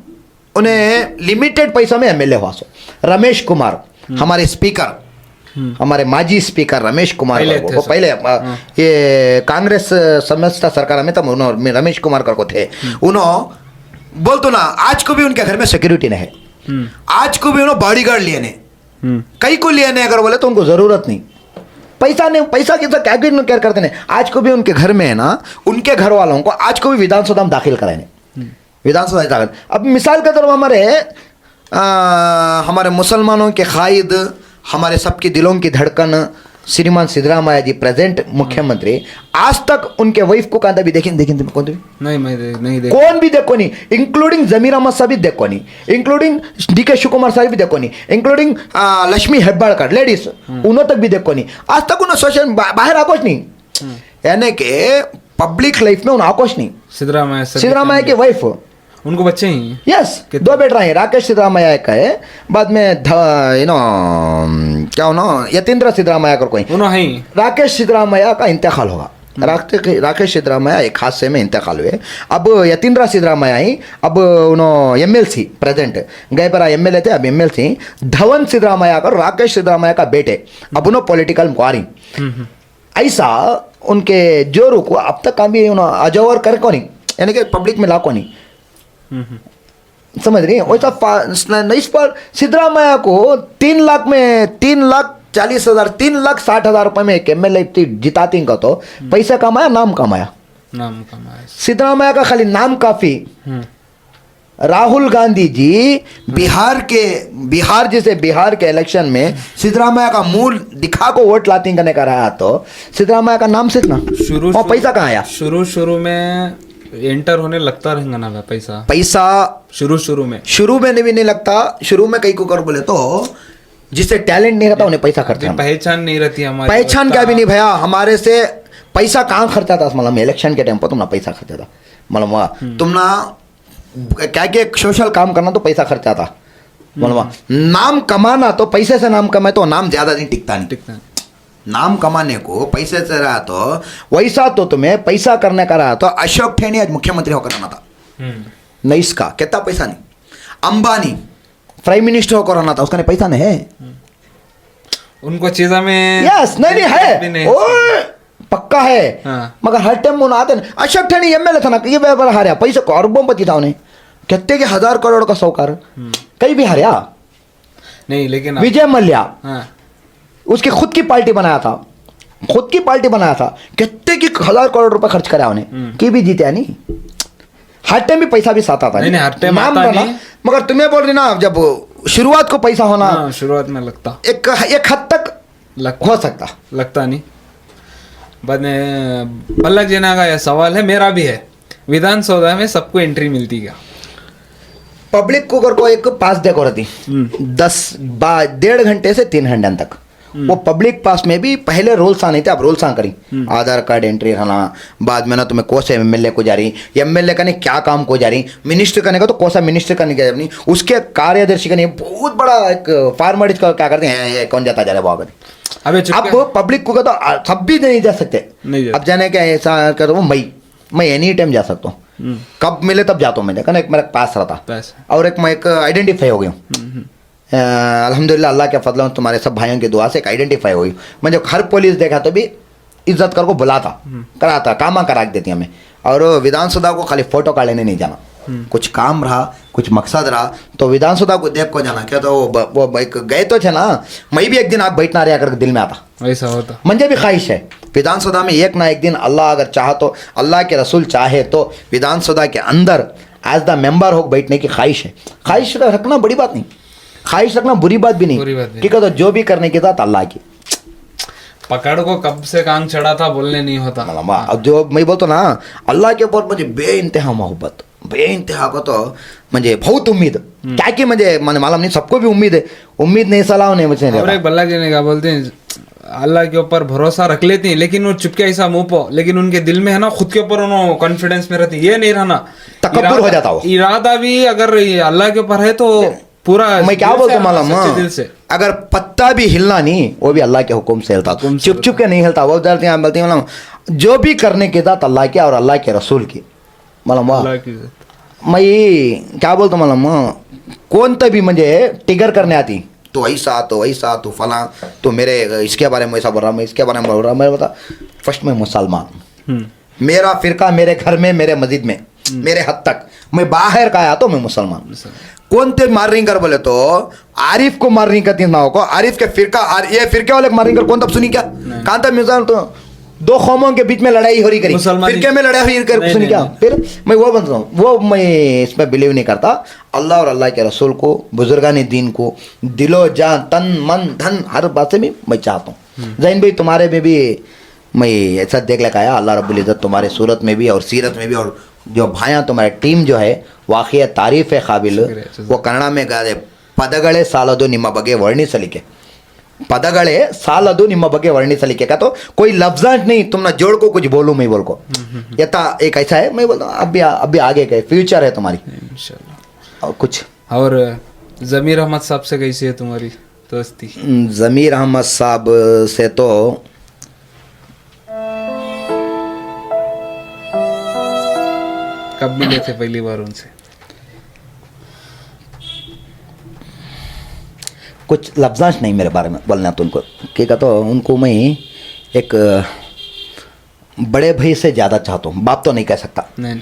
उन्हें लिमिटेड पैसा में एमएलए हुआ। सो रमेश कुमार हमारे स्पीकर, हमारे माजी स्पीकर रमेश कुमार वो पहले ये कांग्रेस समझता सरकार में तब उन्होंने रमेश कुमार को थे, उन्होंने बोल तो ना आज को भी उनके घर में सिक्योरिटी नहीं है, आज को भी उन्होंने बॉडीगार्ड लिए नहीं, कई को लिए नहीं अगर बोले तो उनको जरूरत नहीं, पैसा नहीं, पैसा की क्या केयर करते नहीं। आज को भी उनके घर में है ना, उनके घर वालों को आज को भी विधानसभा में दाखिल कराए नहीं, विधानसभा दाखिल। अब मिसाल के तौर पर हमारे मुसलमानों के कायद, हमारे सबके दिलों की धड़कन श्रीमान सिद्धरामैया जी प्रेजेंट मुख्यमंत्री, आज तक उनके वाइफ को कहाँ भी देखें कौन भी नहीं, मैं नहीं देख, कौन भी देखो नहीं, इंक्लूडिंग जमीर अहमद साहब भी देखो नहीं, इंक्लूडिंग डीके शिवकुमार साहब भी देखो नहीं, इंक्लूडिंग लक्ष्मी हेब्बाळकर लेडीज उन्होंने तक भी देखो नहीं, आज तक उन्होंने सोशल बाहर आकोश नहीं, यानी कि पब्लिक लाइफ में उन्हें आकोश नहीं। सिद्धरामैया की वाइफ, उनको बच्चे ही यस, दो बेटा है, राकेश सिद्धरामैया का है, बाद में क्या हो ना यतीन्द्र सिद्धरामैया का कोई, उन्होंने राकेश सिद्धरामैया का इंतकाल होगा, राकेश सिद्धरामैया एक हादसे में इंतकाल हुए। अब यतीन्द्र सिद्धरामैया ही अब उन्होंने एमएलसी प्रेजेंट गए पर एमएलए थे, अब एमएलसी धवन सिद्धरामैया का राकेश सिद्धरामैया का बेटे, अब उन्होंने पॉलिटिकल मुखारी, ऐसा उनके जोरू को अब तक कभी अजवर कर को नहीं, यानी कि पब्लिक में ला को नहीं, समझ रही है। वैसा इस पर सिद्धरामैया को 3 लाख में 3,40,000 3,60,000 रुपए में एक एमएलए जिताती का तो पैसा कमाया, नाम कमाया। सिद्धरामैया का खाली नाम काफी। राहुल गांधी जी बिहार के इलेक्शन में सिद्धरामैया का मूल दिखा को वोट लाती करने का रहा तो सिद्धरामैया का नाम सिर्फ ना और पैसा कहाँ आया। शुरू में एंटर होने लगता रहेगा ना पैसा शुरू में भी नहीं लगता। शुरू में कई को कर बोले तो जिससे टैलेंट नहीं रहता उन्हें पैसा खर्चा, पहचान नहीं रहती हमारी, पहचान क्या भी नहीं भैया हमारे से पैसा कहाँ खर्चा था। मतलब इलेक्शन के टाइम पर तुम ना पैसा खर्चा था, मतलब तुम ना क्या सोशल काम करना तो पैसा खर्चा था, मतलब नाम कमाना तो पैसे से नाम कमाए तो नाम ज्यादा दिन टिकता नहीं। नाम कमाने को पैसे से रहा तो वैसा तो तुम्हें पैसा करने का रहा तो अशोक ठेनी आज मुख्यमंत्री होकर आना था, नहीं इसका कितना पैसा नहीं। अंबानी प्राइम मिनिस्टर होकर आना था, उसका नहीं पैसा नहीं है, उनको चीजा में यस नहीं है ओ पक्का है। मगर हर टाइम उन्हें आते ना। अशोक ठेनी एमएलए था ना, ये बार हारा पैसे को अरबोपति था, उन्हें कितने के 1000 करोड़ का साहूकार, कहीं भी हारा नहीं। लेकिन विजय मल्ल्या उसकी खुद की पार्टी बनाया था, कितने की 1000 करोड़ रुपए खर्च कराया उन्हें, की भी जीते नहीं। हर टाइम भी पैसा भी साथ आता नहीं, हर टाइम आता नहीं। मगर तुम्हें बोल रही ना जब शुरुआत को पैसा होना शुरुआत में लगता एक हद तक हो सकता, लगता नहीं। बाद में पल्लक जेना का यह सवाल है, मेरा भी है, विधानसभा में सबको एंट्री मिलती क्या? पब्लिक को अगर को एक पास देखो रहती 1.5 घंटे से 3 घंटे तक, वो पब्लिक पास में भी पहले रूल्स आने थे, अब रूल्स आ करी आधार कार्ड एंट्री रहना, बाद में ना तुम्हें कौन से एमएलए को जा रही, एमएलए करने क्या काम को जा रही, मिनिस्टर करने का तो कौन सा मिनिस्टर करने का नहीं, उसके कार्यदर्शी करने बहुत बड़ा एक फॉर्मेलिटी का क्या करते हैं, कौन जाता जा रहा है बहुत। अब पब्लिक को तो सब भी नहीं जा सकते, अब जाने का ऐसा कर मैं एनी टाइम जा सकता हूँ, कब मिले तब जाता हूँ मैं, देखा ना एक मेरा पास रहता और एक मैं एक आइडेंटिफाई हो गया हूँ अल्हम्दुलिल्लाह, अल्लाह के फजल तुम्हारे सब भाइयों की दुआ से एक आइडेंटिफाई हुई। मैं जब हर पुलिस देखा तो भी इज्जत कर को बुलाता कराता, कामा करा देती हमें। और विधानसभा को खाली फोटो का लेने नहीं जाना, कुछ काम रहा, कुछ मकसद रहा तो विधानसभा को देख को जाना। क्या तो वो गए तो थे ना, मैं भी एक दिन आप बैठना रहा कर दिल में आता, ऐसा होता। मुझे भी ख्वाहिश है विधानसभा में एक ना एक दिन अल्लाह अगर चाह तो, अल्लाह के रसूल चाहे तो विधानसभा के अंदर एज द मेंबर हो बैठने की ख्वाहिश है। ख्वाहिश रखना बड़ी बात नहीं, ख्वाहिश रखना बुरी बात भी नहीं, ठीक है। तो जो भी करने की साथ अल्लाह की पकड़ को कब से कांग चढ़ा था बोलने नहीं होता। अब जो मैं बोलता ना अल्लाह के ऊपर मुझे बेइंतहा मोहब्बत, बेइंतहा को तो मुझे बहुत उम्मीद, क्या कि मुझे मालूम नहीं सबको भी उम्मीद है, उम्मीद नहीं सलाह नहीं मुझे। और एक बल्ला जी ने क्या बोलते हैं, अल्लाह के ऊपर भरोसा रख लेती हैं लेकिन वो चुपके ऐसा मुंह पो, लेकिन उनके दिल में है ना खुद के ऊपर उन्होंने कॉन्फिडेंस में रहती, ये नहीं रहना तकब्बुर हो जाता हो। इरादा भी अगर ये अल्लाह के ऊपर है तो पूरा मैं क्या दिल बोलता से, हूँ मालूम, सच्चे दिल से। अगर पत्ता भी हिलना नहीं वो भी अल्लाह के हुक्म से हिलता, हुक्म से चुप चुप के नहीं हिलता। वो बोलते हैं मालूम, जो भी करने की जात अल्लाह की और अल्लाह के रसूल की मालूम। वाह अल्लाह की इज्जत। मैं क्या बोलता हूँ मालूम, कोणतं भी म्हणजे टिगर करने आती, तो ऐसा तो फला, तो मेरे इसके बारे में ऐसा बोल रहा, मैं इसके बारे में बोल रहा, मैं बता फर्स्ट में मुसलमान, मेरा फिरका मेरे घर में, मेरे मस्जिद में, मेरे हद तक, मैं बाहर का आया तो मैं मुसलमान। कोणते मार्निंग कर बोले तो आरिफ को मार्निंग करती ना को, आरिफ के फिरका, ये फिरके वाले मार्निंग कर कौन तब सुनी क्या, कहाँ तक मिसाल तो दो कौमों के बीच में लड़ाई हो रही करी, फिरके में लड़ाई हो रही सुनी क्या। फिर मैं वो बनता हूँ, वो मैं इसमें बिलीव नहीं करता। अल्लाह और अल्लाह के रसूल को, बुजुर्गान दीन को दिलो जान तन मन धन हर बात से भी मैं चाहता हूँ। जैन भाई तुम्हारे में भी मैं ऐसा देख लेकर आया, अल्लाह रब्बुल इज़्ज़त तुम्हारे सूरत में भी और सीरत में भी, और जो भाइयाँ तुम्हारी टीम जो है वाकई तारीफ है काबिल। वो कन्नड़ में गा ಪದಗಳೇ ಸಾಲದು ನಿಮ್ಮ ಬಗ್ಗೆ ವರ್ಣಿಸಲಿಕ್ಕೆ, पदगड़े सालदु निम्म बगे वर्णिसलिके का, तो कोई लफ्ज़ नहीं तुम ना जोड़ को कुछ बोलूँ मैं बोल को, यथा एक ऐसा है मैं बोलता हूँ अभी आगे का फ्यूचर है तुम्हारी इंशाल्लाह। और कुछ। और ज़मीर अहमद साहब से कैसी है तुम्हारी दोस्ती? ज़मीर अहमद साहब से तो कब मिले थे पहली बार उनसे? कुछ लफ्ज़ांश नहीं मेरे बारे में बोलना तो उनको क्या तो उनको मैं एक बड़े भाई से ज़्यादा चाहता हूँ, बाप तो नहीं कह सकता, नहीं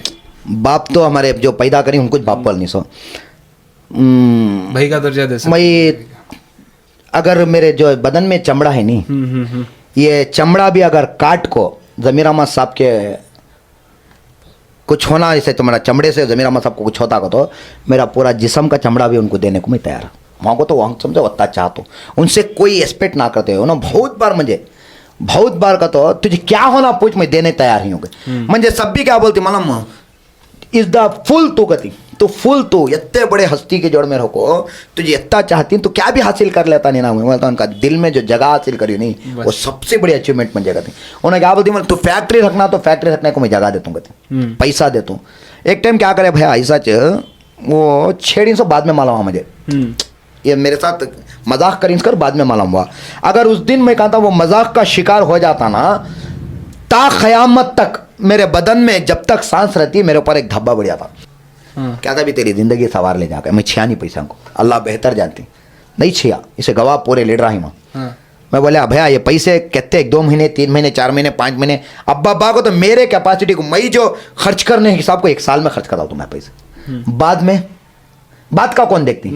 बाप तो हमारे जो पैदा करी उनको बाप बोल नहीं सो, भाई का दर्जा दे सकते। मैं अगर मेरे जो बदन में चमड़ा है नहीं, ये चमड़ा भी अगर काट को ज़मीर अहमद साहब के कुछ होना, जैसे तुम्हारा चमड़े से ज़मीर अहमद साहब को कुछ होता को तो मेरा पूरा जिस्म का चमड़ा भी उनको देने को मैं तैयार हूँ। वहाँ को तो वहाँ समझो अत्ता चाहता हूँ, उनसे कोई एक्सपेक्ट ना करते हो ना। बहुत बार का तो तुझे क्या होना पूछ, मैं देने तैयार ही हूँ। म्हणजे सब भी क्या बोलती मालूम, इज द फुल तू कहती, तो फुल तू इतने बड़े हस्ती के जोड़ में रखो, तुझे इतना चाहती तो क्या भी हासिल कर लेता नहीं ना। मैं तो उनका दिल में जो जगह हासिल करी नहीं, वो सबसे बड़ी अचीवमेंट मुझे कहती। उन्हें क्या बोलती, मतलब तू फैक्ट्री रखना तो फैक्ट्री रखने को मैं जगह देता हूँ, कहती पैसा देता हूँ। एक टाइम क्या करे भैया ऐसा वो 6 दिन से बाद में मालूम हुआ मुझे, ये मेरे साथ मजाक करीन कर बाद में मालूम हुआ। अगर उस दिन मैं कहता वो मजाक का शिकार हो जाता ना, ता क़यामत तक मेरे बदन में जब तक सांस रहती है मेरे ऊपर एक धब्बा बढ़ जाता। क्या था भी तेरी जिंदगी सवार ले जाकर, मैं छिया नहीं पैसा को, अल्लाह बेहतर जानती नहीं छिया, इसे गवाह पूरे लीड रहा हूँ। मैं बोले भैया ये पैसे कहते 2 महीने 3 महीने 4 महीने 5 महीने, अब्बा को तो मेरे कैपेसिटी को मैं जो खर्च करने के हिसाब को 1 साल में खर्च करता हूँ तो मैं पैसे, बाद में बात का कौन देखती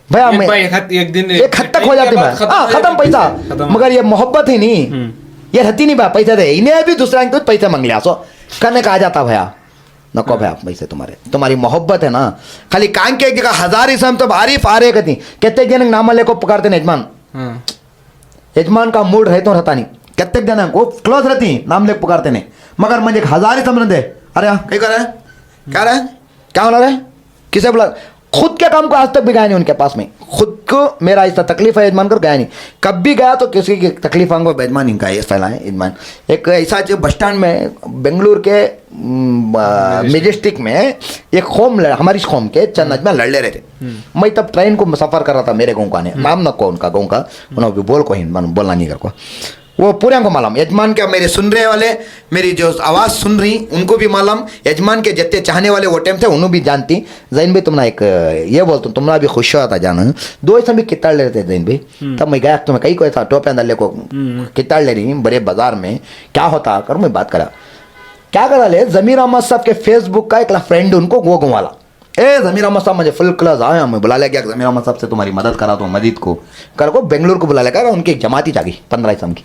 भैया। मैं एक दिन एक हद तक हो जाती है, खत्म पैसा, मगर ये मोहब्बत ही नहीं, ये रहती नहीं भैया पैसे दे, इन्हें भी दूसरा कुछ पैसे मांग लिया सो करने का आ जाता भैया, नको भैया पैसे तुम्हारी मोहब्बत है ना। खाली कान के एक जगह 1000 इसम तो आरिफ आ रहे कहती, कितने जन नाम लेको पुकारते न यजमान, यजमान का मूड रहते रहता नहीं, कितने जन वो क्लोज रहती नाम लेके पुकारते नहीं, मगर मुझे 1000 इसम दे, अरे कहीं कर रहे क्या रहे क्या होना रहे, किसे बुला, खुद के काम को आज तक भी गया नहीं उनके पास में, खुद को मेरा ऐसा तकलीफ है यजमान कर गया नहीं, कब भी गया तो किसी की तकलीफ आंगो यजमान इनका ये फैला है यजमान। एक ऐसा जो बस स्टैंड में बेंगलुरु के मेजेस्टिक में एक खोम हमारी खोम के चन्नज में लड़ ले रहे थे, मैं तब ट्रेन को सफ़र कर रहा था, मेरे गाँव का ने नाम न को उनका गाँव का, उन्होंने बोल को ही बोलना नहीं कर को, वो पूरे को मालूम, यजमान के मेरे सुन रहे वाले मेरी जो आवाज़ सुन रही उनको भी मालूम, यजमान के जितने चाहने वाले वो टाइम थे उन्होंने भी जानती। जैन भाई तुमने एक ये बोलता हूँ तुमने भी खुश होता जाना, 2 ऐसा भी किताड़ ले रहे थे जैन भाई, तब मैं गया तुम्हें कहीं को ऐसा टोपे अंदर ले को किताड़ ले रही बड़े बाजार में, क्या होता कर मैं बात करा क्या करा ले, ज़मीर अहमद साहब के फेसबुक का एक फ्रेंड उनको वो घुमाला, ज़मीर अहमद साहब मुझे फुल क्लास आया, मैं बुला ले गया ज़मीर अहमद साहब से तुम्हारी मदद करा तो मजीद को कर को बेंगलुरु को बुला लेगा, उनकी एक जमाती जागी 15 इसम की,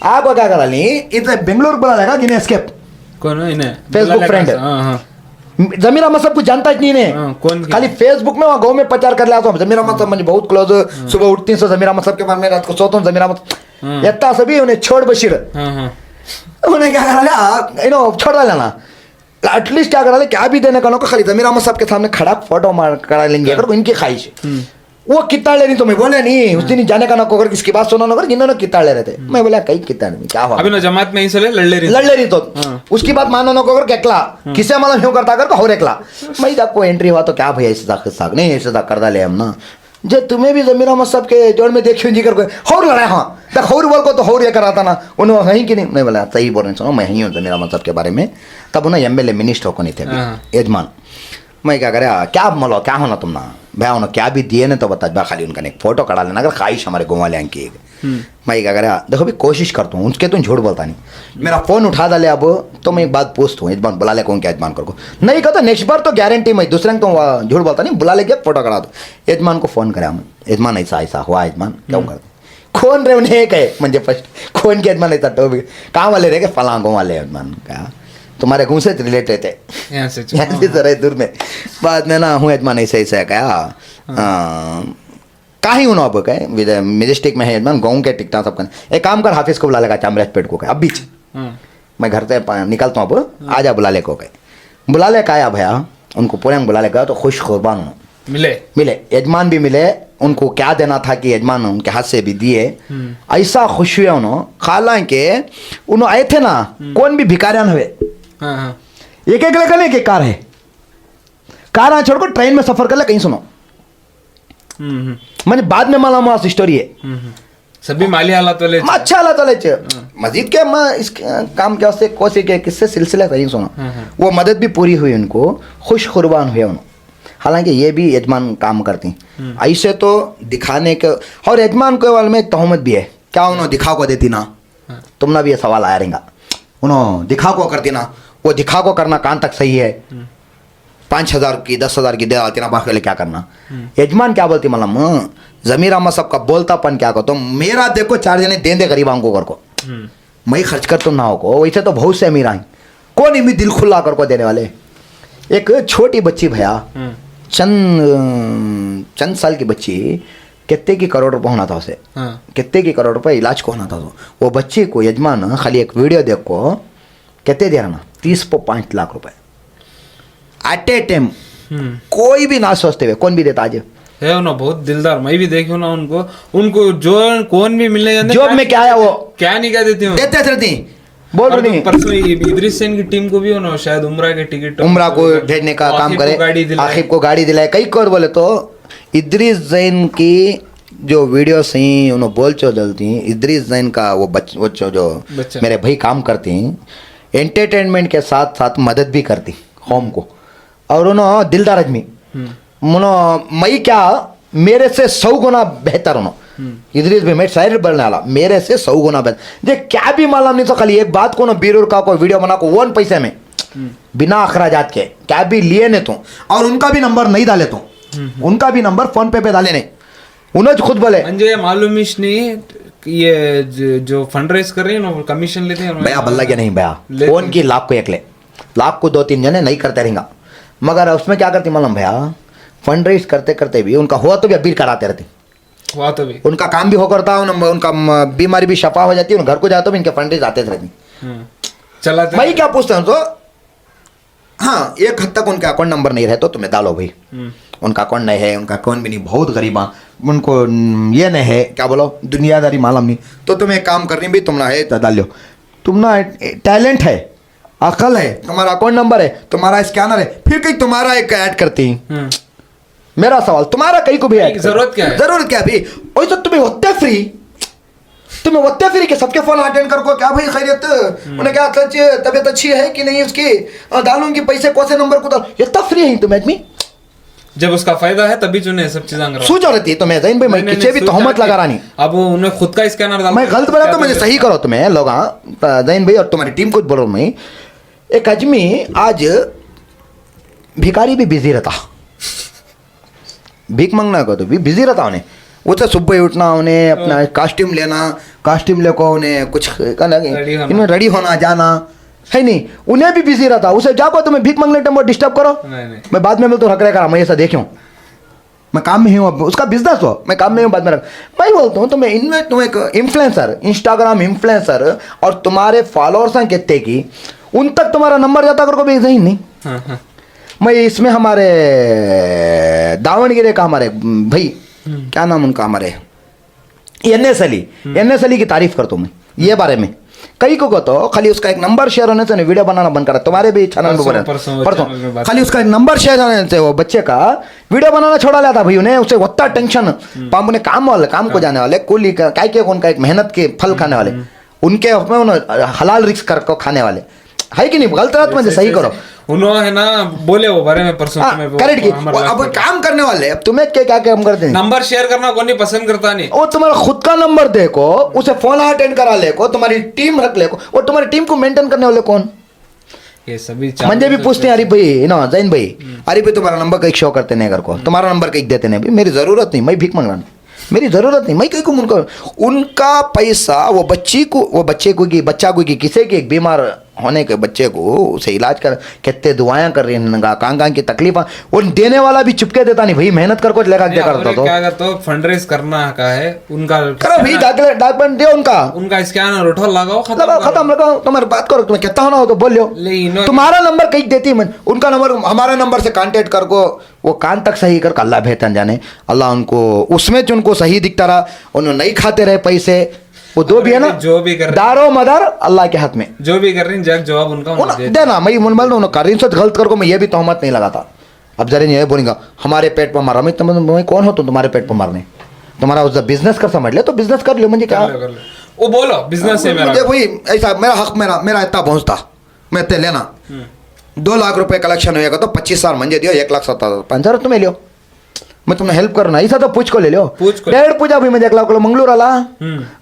आपको क्या करा ली इधर बेंगलुरु बुला लेगा जिन्हें एस्केप कौन है इन्हें फेसबुक फ्रेंड है, ज़मीर अहमद साहब कुछ जानता ही नहीं है, कौन खाली फेसबुक में वहाँ गाँव में प्रचार कर लिया, ज़मीर अहमद साहब मुझे बहुत क्लोज, सुबह उठती हूँ ज़मीर अहमद साहब के बारे में, रात को सोता हूँ ज़मीर अहमद, इतना सभी उन्हें छोड़ बशीर, उन्हें क्या करा लिया छोड़ डालना, एटलीस्ट क्या करा ले क्या भी देने का खाली ज़मीर अहमद साहब के सामने खड़ा फोटो मार करा लेंगे अगर इनकी ख्वाहिश है, वो कितना ले रही तो मैं बोले नहीं उस दिन जाने का ना कोकर किसकी बात सुना नगर जिन्होंने कितना ले रहे थे मैं बोला कहीं कितना नहीं क्या हुआ अभी ना जमात में इसलिए लड़ ले रही लड़ ले रही तो उसकी बात मानो ना कोकर केकला किसे मतलब ह्यो करता कर हो रेकला मैं जब को एंट्री हुआ तो क्या भैया ऐसे साग नहीं ऐसे कर डाले हम ना जे तुम्हें भी जमीरा मस्लब के जोड़ में देखियो जी कर हौर लड़ा हाँ तक हौर बोल को तो हौर ये कराता ना उन्होंने कहीं कि नहीं मैं बोला सही बोल रहे सुनो मैं ही हूँ जमीरा मस्लब के बारे में तब उन्हें एमएलए मिनिस्टर को नहीं थे यजमान मैं क्या करे क्या मलो क्या होना तुम ना भैया उन्होंने क्या भी दिए ना तो बता बा खाली उनका एक फोटो करा लेना अगर ख्वाहिश हमारे घुमा ले की मैं क्या करे देखो भी कोशिश करता हूँ उसके तुम झूठ बोलता नहीं मेरा फ़ोन उठा डाले अब तो मैं एक बात पूछता हूँ यजमान बुला ले कौन क्या यजमान को नहीं कहता नेक्स्ट बार तो गारंटी मैं दूसरे तो झूठ बोलता नहीं बुला लेके फोटो करा दो यजमान को फ़ोन करे हम यजमान ऐसा ऐसा हुआ यजमान क्यों करते खोन रे उन्हें एक है मुझे फर्स्ट खोन के यजमान ऐसा तो कहाँ वाले रहे फलांगों वाले यजमान क्या तुम्हारे घूम से रिलेटेड थे यहाँ से जरा दूर में बाद में ना हूँ यजमान ऐसे ऐसे क्या काहे उन्होंने अब कहे मेजेस्टिक में है यजमान गाँव के टिकटा सब एक काम कर हाफिज को बुला लेगा चामराज पेट को कहे अब बीच मैं घर से निकलता हूँ अब आ जा बुला ले को कहे बुला ले आया भैया उनको पूरे में बुला ले गया तो खुश कुर्बान हूँ मिले यजमान भी मिले उनको क्या देना था कि यजमान उनके हाथ से भी दिए ऐसा खुश हुए उन्होंने हालांकि उन्होंने आए थे ना कौन भी भिकारियान हुए एक एक लेकर एक कार है कार छोड़ को ट्रेन में सफर कर ले कहीं सुनो मैंने बाद में मालूम हुआ स्टोरी है सभी माली हालात वाले अच्छा हालात वाले मस्जिद के इस काम के वास्ते कोशिश के किससे सिलसिले सही सुनो वो मदद भी पूरी हुई उनको खुश कुर्बान हुए उन्होंने हालांकि ये भी यजमान काम करती ऐसे तो दिखाने के और यजमान के वाले में तहमत भी है क्या उन्होंने दिखा को देती ना तुमने भी ये सवाल आया रहेगा उन्होंने दिखा को करती ना वो दिखा को करना कहाँ तक सही है 5,000 की 10,000 की दे आती ना बाकी क्या करना यजमान क्या बोलती मतलब जमीरा में सबका बोलतापन क्या को तो मेरा देखो 4 जने दे गरीबां को कर को मैं खर्च कर तुम ना हो को वैसे तो बहुत से अमीर आई कौन ही भी दिल खुला कर को देने वाले एक छोटी बच्ची भैया चंद साल की बच्ची कितने की करोड़ रुपये होना था उसे कितने की करोड़ रुपये इलाज को होना था वो बच्ची को यजमान खाली एक वीडियो देख को कितने दे रहा 30.5 लाख रुपए एट ए टाइम कोई भी ना सोचते हुए कौन भी देता आज है ना बहुत दिलदार मैं भी देखी हूँ ना उनको जो कौन भी मिलने जाते जॉब में क्या आया वो क्या नहीं क्या देती हूँ देते बोल रही नहीं परसों इदरीस सेन की टीम को भी हो ना शायद उम्रा के टिकट उम्रा को भेजने का काम करे आखिब को गाड़ी दिलाए कई कर बोले तो इदरीस जैन की जो वीडियो सही उन्होंने बोल चो जलती इदरीस जैन का वो बच्चों जो मेरे भाई काम करती एंटरटेनमेंट के साथ साथ मदद भी करती होम को और उन्होंने दिलदार आदमी मई क्या मेरे से 100 गुना बेहतर उन्होंने इदरीस भी मैं शायर बोलने वाला मेरे से 100 गुना बेहतर जे क्या भी मालूम नहीं तो खाली एक बात को ना बीरूर का कोई वीडियो बना को 1 पैसे में बिना अखराजात के क्या भी लिए नहीं तो और उनका भी नंबर नहीं डाले तो उनका भी नंबर फोन पे डाले नहीं उन्होंने खुद बोले मुझे मालूम ही नहीं ये जो फंड रेज कर रही है ना कमीशन लेते हैं भैया बल्ला क्या नहीं भैया फोन की लाख को एक ले लाख को 2-3 जने नहीं करते रहेंगे मगर उसमें क्या करती मालूम भैया फंड रेज करते करते भी उनका हुआ तो भी अपील कराते रहती हुआ तो भी उनका काम भी हो करता उनका बीमारी भी शफा हो जाती है घर को जाते भी इनके फंड रेज आते रहती चलाते भाई क्या पूछते हैं तो हाँ एक हद तक उनके अकाउंट नंबर नहीं रहे तो तुम्हें डालो भाई उनका अकाउंट नहीं है उनका अकाउंट भी नहीं बहुत गरीब उनको ये नहीं है क्या बोलो दुनियादारी मालूम नहीं तो तुम्हें काम करनी भी तुम ना है तो डाल लो तुम ना टैलेंट है अकल है तुम्हारा अकाउंट नंबर है तुम्हारा स्कैनर है फिर कहीं तुम्हारा एक ऐड करती मेरा सवाल तुम्हारा कहीं को भी ऐड जरूरत क्या है जरूरत क्या भी वही तो तुम्हें होते फ्री के सबके फोन अटेंड कर को क्या भाई खैरियत उन्हें क्या तबीयत अच्छी है कि नहीं उसकी डालूंगी पैसे कौन से नंबर को डाल इतना फ्री है तुम आदमी जब उसका फायदा है तभी चुने सब चीजें सूझ रहती है तो मैं जैन भाई मैं किसी भी तहमत लगा रही अब उन्हें खुद का स्कैनर डाल मैं गलत बोला तो मुझे सही करो तुम्हें लोग जैन भाई और तुम्हारी टीम को बोल रहा हूँ मैं एक आदमी आज भिखारी भी बिजी रहता भीख मांगना को तो भी बिजी रहता उन्हें उसे सुबह ही उठना उन्हें अपना कास्ट्यूम लेको उन्हें कुछ इनमें रेडी होना जाना है नहीं उन्हें भी बिजी रहता उसे जाको तुम्हें भीख मांगने टाइम डिस्टर्ब करो नहीं। मैं बाद में तो रख रहा मैं ऐसा देखूँ मैं काम में ही हूँ उसका बिजनेस हो मैं काम में हूँ बाद में रख मैं बोलता हूँ तुम्हें इनमें तुम एक इन्फ्लुएंसर इंस्टाग्राम इन्फ्लुएंसर और तुम्हारे फॉलोअर्स हैं कितने की उन तक तुम्हारा नंबर जाता करो भी सही नहीं मैं इसमें हमारे दावणगिरी का हमारे भाई क्या नाम उनका हमारे NS अली की तारीफ करता हूँ मैं ये बारे में। कई को तो खाली उसका एक नंबर शेयर होने से नहीं वीडियो बनाना बंद करा, तुम्हारे भी चैनल में बोले परसों खाली उसका एक नंबर शेयर होने से वो बच्चे का वीडियो बनाना छोड़ा लिया था भाई उन्हें, उसे होता टेंशन पाम उन्हें काम को जाने वाले कुली का क्या क्या उनका एक मेहनत के फल खाने वाले उनके हलाल रिस्क कर खाने वाले है कि नहीं, गलत रात में सही करो। उन्होंने ना बोले वो बारे में परसों करेक्ट की अब काम करने वाले, अब तुम्हें क्या क्या काम करते हैं, नंबर शेयर करना कौन नहीं पसंद करता नहीं, वो तुम्हारा खुद का नंबर देखो, उसे फोन अटेंड करा ले को, तुम्हारी टीम रख ले को, और तुम्हारी टीम को मेंटेन करने वाले कौन, ये सभी मंजे भी पूछते हैं अरे भाई ना जैन भाई, अरे भाई तुम्हारा नंबर कहीं शो करते नहीं, अगर को तुम्हारा नंबर कहीं देते नहीं, भाई मेरी जरूरत नहीं, मैं भीख मंगवाना, मेरी जरूरत नहीं, मैं कहीं को उनका पैसा वो बच्चे को की बच्चा को की किसी के एक बीमार होने के बच्चे को उसे इलाज कर कितने दुआएं कर रही हैं, कहाँ की तकलीफ वो देने वाला भी चुपके देता नहीं भाई, मेहनत कर कुछ लेकर दे करता तो क्या करता फंड रेज करना का है उनका, करो भाई डॉक्यूमेंट दे उनका स्कैनर उठो लगाओ खत्म लगाओ, तुम्हारी बात करो, तुम्हें कितना होना हो तो बोल लो, तुम्हारा नंबर कहीं देती है उनका नंबर हमारा नंबर से कांटेक्ट कर को वो कान तक सही कर, अल्लाह बेहतर जाने, अल्लाह उनको उसमें जो उनको सही दिखता रहा, उन्होंने नहीं खाते रहे पैसे, वो दो भी है ना जो भी कर दारो मदार अल्लाह के हाथ में, जो भी कर रही जग जवाब उनका देना, मैं मुनमल उन्होंने कर रही सोच गलत कर को मैं ये भी तोहमत नहीं लगाता, अब जरा ये बोलेंगे हमारे पेट पर मारा, मैं कौन हो तुम तुम्हारे पेट पर मारने, तुम्हारा उस बिजनेस कर समझ ले तो बिजनेस कर लो, मुझे क्या वो बोलो बिजनेस है मेरा, भाई ऐसा मेरा हक मेरा इतना पहुंचता, मैं ते लेना 2 लाख रुपए कलेक्शन होएगा तो 25 साल मंजे दियो, 1,70,000 तुम्हें लियो, मैं तुम्हें हेल्प करना ऐसा तो पूछ को ले लो, डायरेक्ट पूजा भी मुझे 1 लाख मंगलूर आला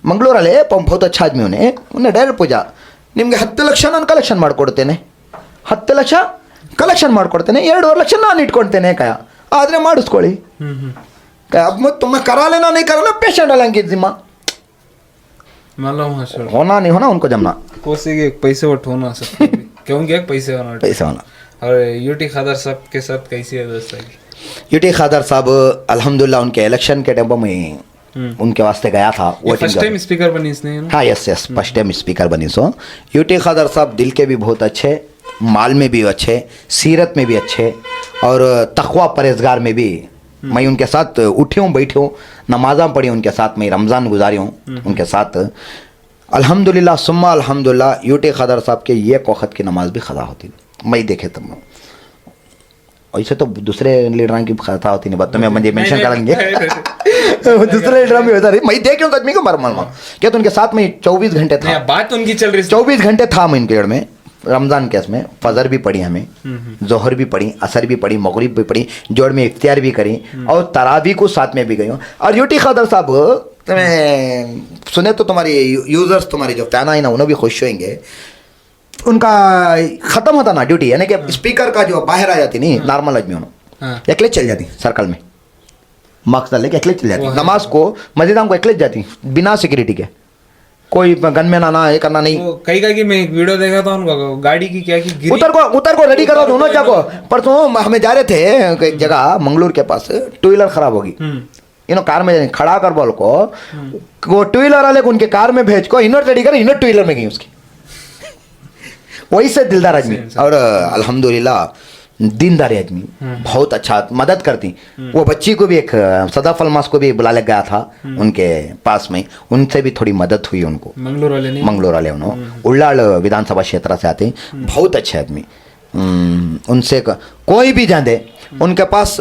मंगलूर आले बहुत अच्छा आदमी उन्हें डायरेक्ट पूजा ನಿಮಗೆ 10 ಲಕ್ಷ ನಾನು ಕಲೆಕ್ಷನ್ ಮಾಡಿಕೊಡ್ತೇನೆ, 10 ಲಕ್ಷ ಕಲೆಕ್ಷನ್ ಮಾಡಿಕೊಡ್ತೇನೆ, 2.5 ಲಕ್ಷ ನಾನು ಇಟ್ಕೊಳ್ತೇನೆ ಕಯ ಆದರೆ ಮಾಡಿಸ್ಕೊಳ್ಳಿ अब मैं तुम्हें करा लेना नहीं करा पेशेंट अलग जिम्मा होना नहीं होना उनको जमना कोसी के पैसे उठोना सब क्योंकि एक पैसे होना और यूटी खादर साहब के साथ कैसी है दोस्ती, यूटी खादर साहब अल्हम्दुलिल्लाह उनके इलेक्शन के टाइम में उनके वास्ते गया था, फर्स्ट टाइम स्पीकर बनी इसने, हाँ यस फर्स्ट टाइम स्पीकर बनी सो। यूटी खादर साहब दिल के भी बहुत अच्छे, माल में भी अच्छे, सीरत में भी अच्छे और तकवा परहेजगार में भी, मैं उनके साथ उठी हूँ बैठी हूँ, नमाज़ा पढ़ी उनके साथ, मैं रमज़ान गुजारी हूँ उनके साथ अल्हम्दुलिल्लाह सुम्मा अल्हम्दुलिल्लाह। यूटी खादर साहब के ये वक़्त की नमाज भी ख़ज़ा होती, मैं देखे तब ऐसे तो दूसरे लीडर की खता होती नहीं, बात तो मैं मुझे मेंशन करेंगे दूसरे लीडर में होता रही, मैं देख क्यों आदमी को मर क्या तो उनके साथ में 24 घंटे था, बात उनकी चल रही 24 घंटे था मैं इनके में रमज़ान के में फजर भी पढ़ी हमें, जोहर भी पढ़ी, असर भी पढ़ी, मगरिब भी पढ़ी, जोड़ में इफ्तियार भी करी और तरावी को साथ में भी गई हूँ। और यूटी खादर साहब तुम्हें सुने तो तुम्हारी यूज़र्स तुम्हारी जो फैन आई ना उन्हें भी खुश होंगे, उनका ख़त्म होता ना ड्यूटी यानी कि स्पीकर का जो बाहर आ जाती नहीं नॉर्मल आदमी उन्होंने एकले चल जाती सर्कल में मार्क्स डाल लेके एकले चल जाती, नमाज को मस्जिद को एकले जाती बिना सिक्योरिटी के, कोई गन में ना ये करना नहीं। कई का कि मैं एक वीडियो देखा था उनका गाड़ी की क्या की उतर को रेडी करो दोनों क्या को, परसों हमें जा रहे थे एक जगह मंगलूर के पास, 2 व्हीलर खराब होगी, कार में खड़ा कर बोल को वो 2 व्हीलर वाले को उनके कार में भेज को इनर रेडी कर, इनर 2 व्हीलर में गई उसकी, वही से दिलदार आदमी और अल्हम्दुलिल्लाह दीनदार आदमी, बहुत अच्छा मदद करती। वो बच्ची को भी एक सदाफ अलमास को भी बुला ले गया था उनके पास में, उनसे भी थोड़ी मदद हुई उनको, मंगलोर वाले उन्होंने उल्लाड़ विधानसभा क्षेत्र से आते, बहुत अच्छे आदमी, उनसे कोई भी जान दे उनके पास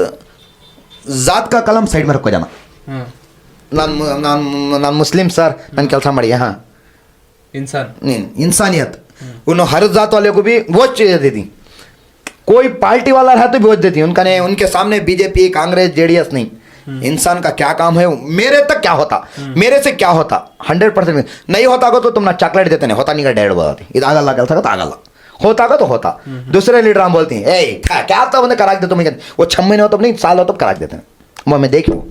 जात का कलम साइड में रखो जाना, नान मुस्लिम सर नन ಕೆಲಸ ಮಾಡಿ, हाँ इंसानियत उन्होंने हर जात वाले को भी वोट चाहिए देती, कोई पार्टी वाला रहा तो भी वोट देती उनका, नहीं उनके सामने बीजेपी कांग्रेस जेडीएस नहीं, इंसान का क्या काम है, मेरे तक क्या होता, मेरे से क्या होता 100% नहीं होता तो तुम ना चॉकलेट देते नहीं होता नहीं का 1.5 बताती इदागल्ला ಕೆಲಸ तो आगल्ला होता तो होता। दूसरे लीडर हम बोलती हैं ए क्या तो बंदे करा दे, तुम्हें वो 6 महीने हो तब नहीं साल हो तब करा देते हैं, मैं देख लूँ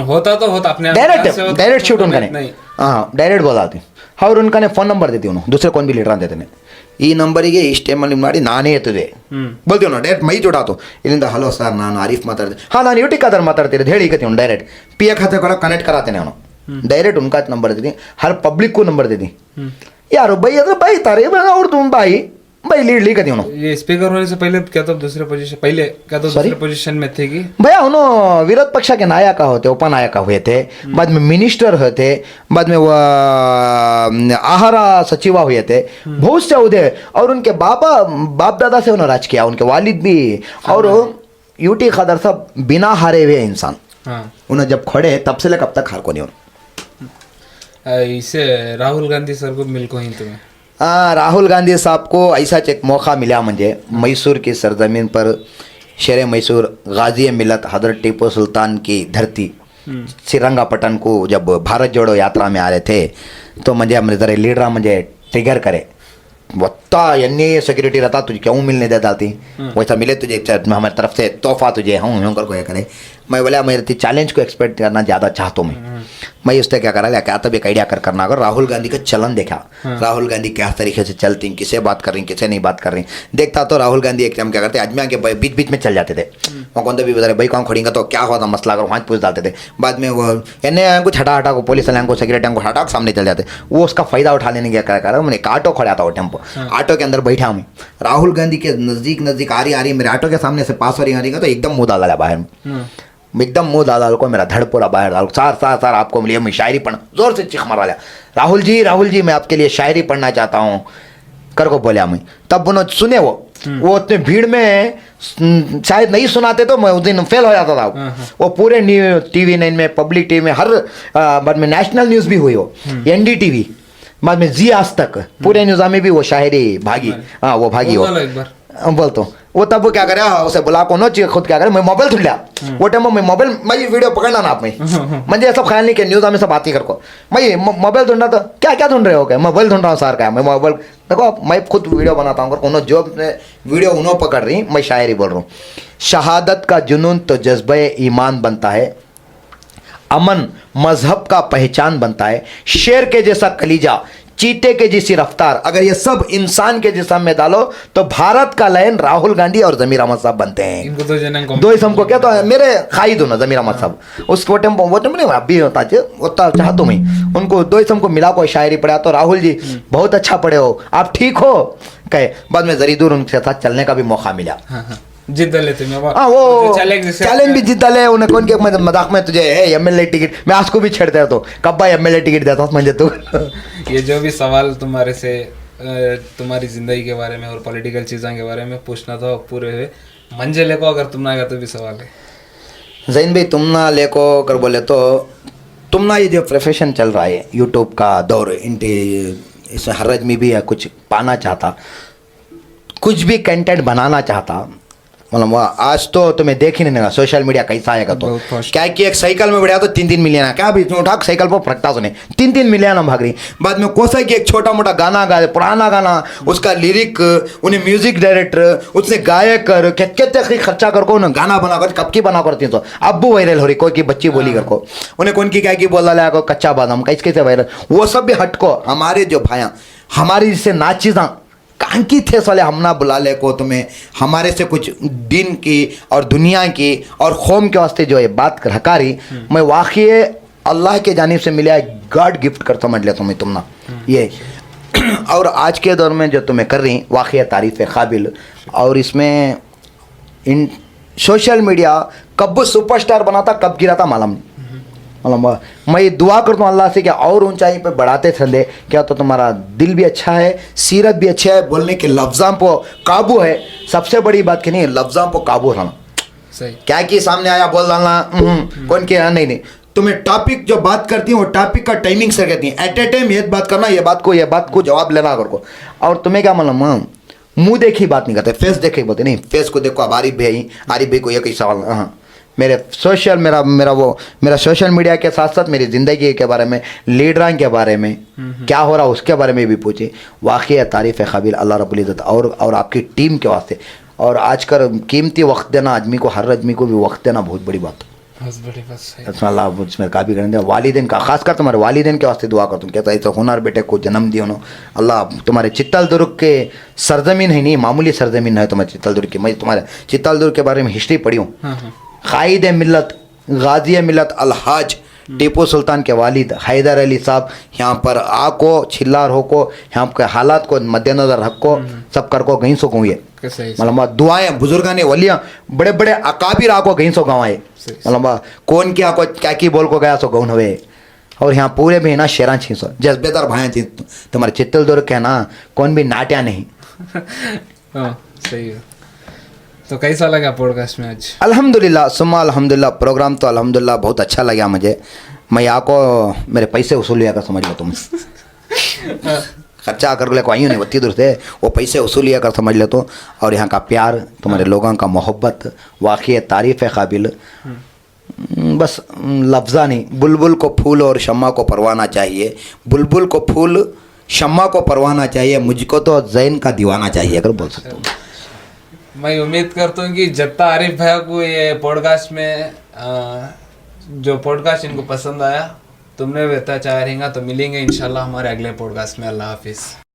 होता तो होता अपने डायरेक्ट शूट उनका नहीं, हाँ डायरेक्ट बोलाती और उनका फोन नंबर देती उन्होंने, दूसरे कौन भी लीडर देते नहीं, ಈ ನಂಬರಿಗೆ ಈ ಟೈಮಲ್ಲಿ ಮಾಡಿ ನಾನೇ ಎತ್ತದೆ बोलती ना ಡೈರೆಕ್ಟ್ ಮೈ ಜೋಡಾತು ಇಲ್ಲಿಂದ ಹಲೋ ಸರ್ ನಾನು ಆರಿಫ್ ಮಾತಾಡ್ದೆ, हाँ ನಾನು यूटी खादर ಮಾತಾಡ್ತಿರೋದು ಹೇಳಿ कहती हूँ डायरेक्ट पिया खाते को कनेक्ट कराते हैं डायरेक्ट उनका नंबर देती, हर पब्लिक को नंबर देती, यार भाई अगर भाई तारे और तुम भाई भाई लीड ली कदी उन्होंने ये स्पीकर होने से पहले क्या तो दूसरे पोजीशन दूसरे पोजीशन में थे कि भैया उन्होंने विरोध पक्ष के नायक होते उपनायक हुए थे, बाद में मिनिस्टर होते, बाद में वो आहार सचिव हुए थे, बहुत से उदय, और उनके बाप दादा से उन्होंने राज किया, उनके वालिद भी, और यूटी खदर साहब बिना हारे हुए इंसान, हाँ उन्हें जब खड़े तब से लेकर अब तक हार को नहीं उन्होंने। इसे राहुल गांधी सर को मिल को ही तुम्हें राहुल गांधी साहब को ऐसा एक मौका मिला मुझे मैसूर की सरजमीन पर, शेर मैसूर गाजी मिलत हजरत टीपू सुल्तान की धरती श्रीरंगापटन को जब भारत जोड़ो यात्रा में आ रहे थे, तो मुझे जरा लीडर मुझे ट्रिगर करे, वत्ता अन्य सिक्योरिटी रहता तुझे क्यों मिलने दे डालती, वैसा मिले तुझे हमारी तरफ से तोहफा तुझे हूँ कर को करे। मैं बोला मेरे चैलेंज को एक्सपेक्ट करना ज़्यादा चाहता हूँ मैं उससे क्या करा क्या तब एक आइडिया करना अगर राहुल गांधी का चलन देखा, राहुल गांधी क्या तरीके से चलती, किसे बात कर रही किसे नहीं बात कर रही, देखता तो राहुल गांधी एक टाइम क्या करते आदमी के बीच बीच में चल जाते थे, वो कौन भी बता भाई कौन खड़ेंगे तो क्या होता मसला अगर वहाँ पूछ डालते थे, बाद में वो एने कुछ हटा को पुलिस वाले को सिक्योरिटी को हटा सामने चल जाते, वो उसका फायदा उठा लेने क्या करा मैंने एक ऑटो खड़ा था वो टेम्पो, ऑटो के अंदर बैठा हूँ, राहुल गांधी के नजदीक आ रही मेरे ऑटो के सामने से पास हो रही तो एकदम मुँह डाला बाहर, एकदम मुंह डाल को मेरा धड़ पूरा बाहर डाल, सार आपको मिली, मैं शायरी पढ़ जोर से चीख मारा लिया, राहुल जी मैं आपके लिए शायरी पढ़ना चाहता हूँ कर को बोलिया मैं, तब उन्होंने सुने वो उतने भीड़ में शायद नहीं सुनाते तो मैं उस दिन फेल हो जाता था, वो पूरे TV 9 में पब्लिक टीवी में हर बाद में नेशनल न्यूज़ भी हुई हो, NDTV बाद में जी आज तक पूरे न्यूज़ में भी वो शायरी भागी, हाँ वो भागी हो बोल तो वो तब वो क्या करे उसे बुला को नो खुद क्या करे मैं मोबाइल छुड़ लिया वो टाइम में मोबाइल मैं वीडियो पकड़ना ना आप में मुझे सब ख्याल नहीं कि न्यूज़ में सब बात ही कर को मैं मोबाइल ढूंढना तो क्या ढूंढ रहे हो क्या मोबाइल ढूंढ रहा हूँ सर का मैं मोबाइल देखो मैं खुद वीडियो बनाता हूँ उन्होंने जो वीडियो उन्होंने पकड़ रही मैं शायरी बोल रहा हूँ, शहादत का जुनून तो जज्बा ईमान बनता है, अमन मजहब का पहचान बनता है, शेर के जैसा कलीजा चीते के जैसी रफ्तार, अगर ये सब इंसान के जिस्म में डालो तो भारत का लायन राहुल गांधी और जमीर अहमद साहब बनते हैं। इनको दो इसम को क्या तो मेरे खाई दो ना जमीर अहमद साहब उस वो टाइम नहीं अभी होता उतना चाहता मैं उनको दो इसम को मिला को शायरी पढ़ा तो राहुल जी बहुत अच्छा पढ़े हो आप ठीक हो कहे, बाद में जरी दूर उनके साथ चलने का भी मौका मिला, जीत लेते हाँ वो चैलेंज भी जीत ले उन्हें कौन के मजाक में तुझे MLA टिकट मैं आज को भी छेड़ते तो कब भाई MLA टिकट देता मुझे तू ये जो भी सवाल तुम्हारे से तुम्हारी जिंदगी के बारे में और पॉलिटिकल चीज़ों के बारे में पूछना था पूरे हुए मंजे लेको अगर तुम ना गया तो भी सवाल है जैन भाई तुम ना लेको कर बोले तो तुम ना ये जो प्रोफेशन चल रहा है यूट्यूब का दौर इसमें हर आदमी भी है कुछ पाना चाहता कुछ भी कंटेंट बनाना चाहता मतलब आज तो तुम्हें देख ही नहीं लगा सोशल मीडिया कैसा आएगा तो क्या कि एक साइकिल में बढ़िया तो 3 मिलियन है क्या भी उठा साइकिल पर फटकता सुने 3 मिलियन हम भाग रही, बाद में कोसा की एक छोटा मोटा गाना गा पुराना गाना उसका लिरिक उन्हें म्यूजिक डायरेक्टर उसने गायक कर कितने खर्चा कर को उन्हें गाना बना कर कब की बना करती तो अब वायरल हो रही कोई की बच्ची बोली कर को उन्हें कौन की क्या की बोल रहा है कच्चा बादाम कैसे वायरल वो सब भी हटको हमारे जो भाया हमारी जिससे नाचीजा कहाँ की थे साले हम ना बुला ले को तुम्हें हमारे से कुछ दिन की और दुनिया की और कौम के वास्ते जो है बात रखा रही मैं वाकई अल्लाह के जानिब से मिला गॉड गिफ्ट करता समझ ले तुम्हें तुम ना ये और आज के दौर में जो तुम्हें कर रही वाकई तारीफ़ काबिल, और इसमें इन सोशल मीडिया कब सुपरस्टार बनाता कब गिराता मालूम नहीं, मतलब मैं दुआ करता हूँ अल्लाह से क्या और ऊंचाई पे बढ़ाते चले क्या तो तुम्हारा दिल भी अच्छा है सीरत भी अच्छा है बोलने के लफ्ज़ों पर काबू है, सबसे बड़ी बात कि नहीं लफ्ज़ों पर काबू रहना सही क्या कि सामने आया बोल डालना कौन के नहीं तुम्हें टॉपिक जो बात करती है वो टॉपिक का टाइमिंग से कहती है एट ए टाइम ये बात करना ये बात को जवाब लेना करको, और तुम्हें क्या मालूम मुंह देखी बात नहीं करते फेस देखे बोलते नहीं फेस को देखो अब आरिफ भाई को ये कई सवाल हाँ मेरे सोशल मेरा सोशल मीडिया के साथ साथ मेरी ज़िंदगी के बारे में लीडरान के बारे में क्या हो रहा उसके बारे में भी पूछे, वाकई तारीफ़ काबिल अल्लाह रब्बुल इज़्ज़त और आपकी टीम के वास्ते, और आजकल कीमती वक्त देना आदमी को हर आदमी को भी वक्त देना बहुत बड़ी बात है। अल्लाह उसमें काफ़ी करेंगे वालिदैन का खासकर तुम्हारे वालिदैन के वास्ते दुआ करता हूँ कहता ऐसा हुनर बेटे को जन्म दियो नो अल्लाह तुम्हारे चित्तलदुर्ग के सरजमीन है नहीं मामूली सरजमीन है तुम्हारे चित्तलदुर्ग की, मैं तुम्हारे चित्तलदुर्ग के बारे में हिस्ट्री पढ़ी हूँ, कायद मिलत गाजी मिलत अलहाज टीपू सुल्तान के वालिद हैदर अली साहब यहाँ पर आको छिल्लार हो को यहाँ के हालात को मद्देनजर रखो सब कर को गई सो गई सही मतलब दुआएं बुजुर्गा ने वलियाँ बड़े बड़े अकाबिर आको गई सो गवाए मतलब कौन क्या को क्या की बोल को गया सो गौन हुए और यहाँ पूरे भी ना शेरा छीसो जज्बेदार भाई छी तुम्हारे चित्तल दुर्ग के ना कौन भी नाट्या नहीं हाँ सही है। तो कैसा लगा पॉडकास्ट में आज? अल्हम्दुलिल्लाह सुम्मा अल्हम्दुलिल्लाह प्रोग्राम तो अल्हम्दुलिल्लाह बहुत अच्छा लगा मुझे। मैं यहाँ को मेरे पैसे वसूल लिया कर समझ लो तुम खर्चा कर ले को आई नहीं बत्ती दूर से वो पैसे वसूल लिया कर समझ ले तो। और यहाँ का प्यार तुम्हारे लोगों का मोहब्बत वाकई तारीफ़ है काबिल। बस लफ्ज़ा नहीं बुलबुल को फूल और शम्मा को परवाना चाहिए बुलबुल को फूल शम्मा को परवाना चाहिए मुझको तो जैन का दीवाना चाहिए अगर बोल सकता हूँ। मैं उम्मीद करता हूँ कि जत्ता आरिफ भैया को ये पॉडकास्ट में जो पॉडकास्ट इनको पसंद आया तुमने भी अच्छा चाहेगा तो मिलेंगे इंशाल्लाह हमारे अगले पॉडकास्ट में। अल्लाह हाफिज़।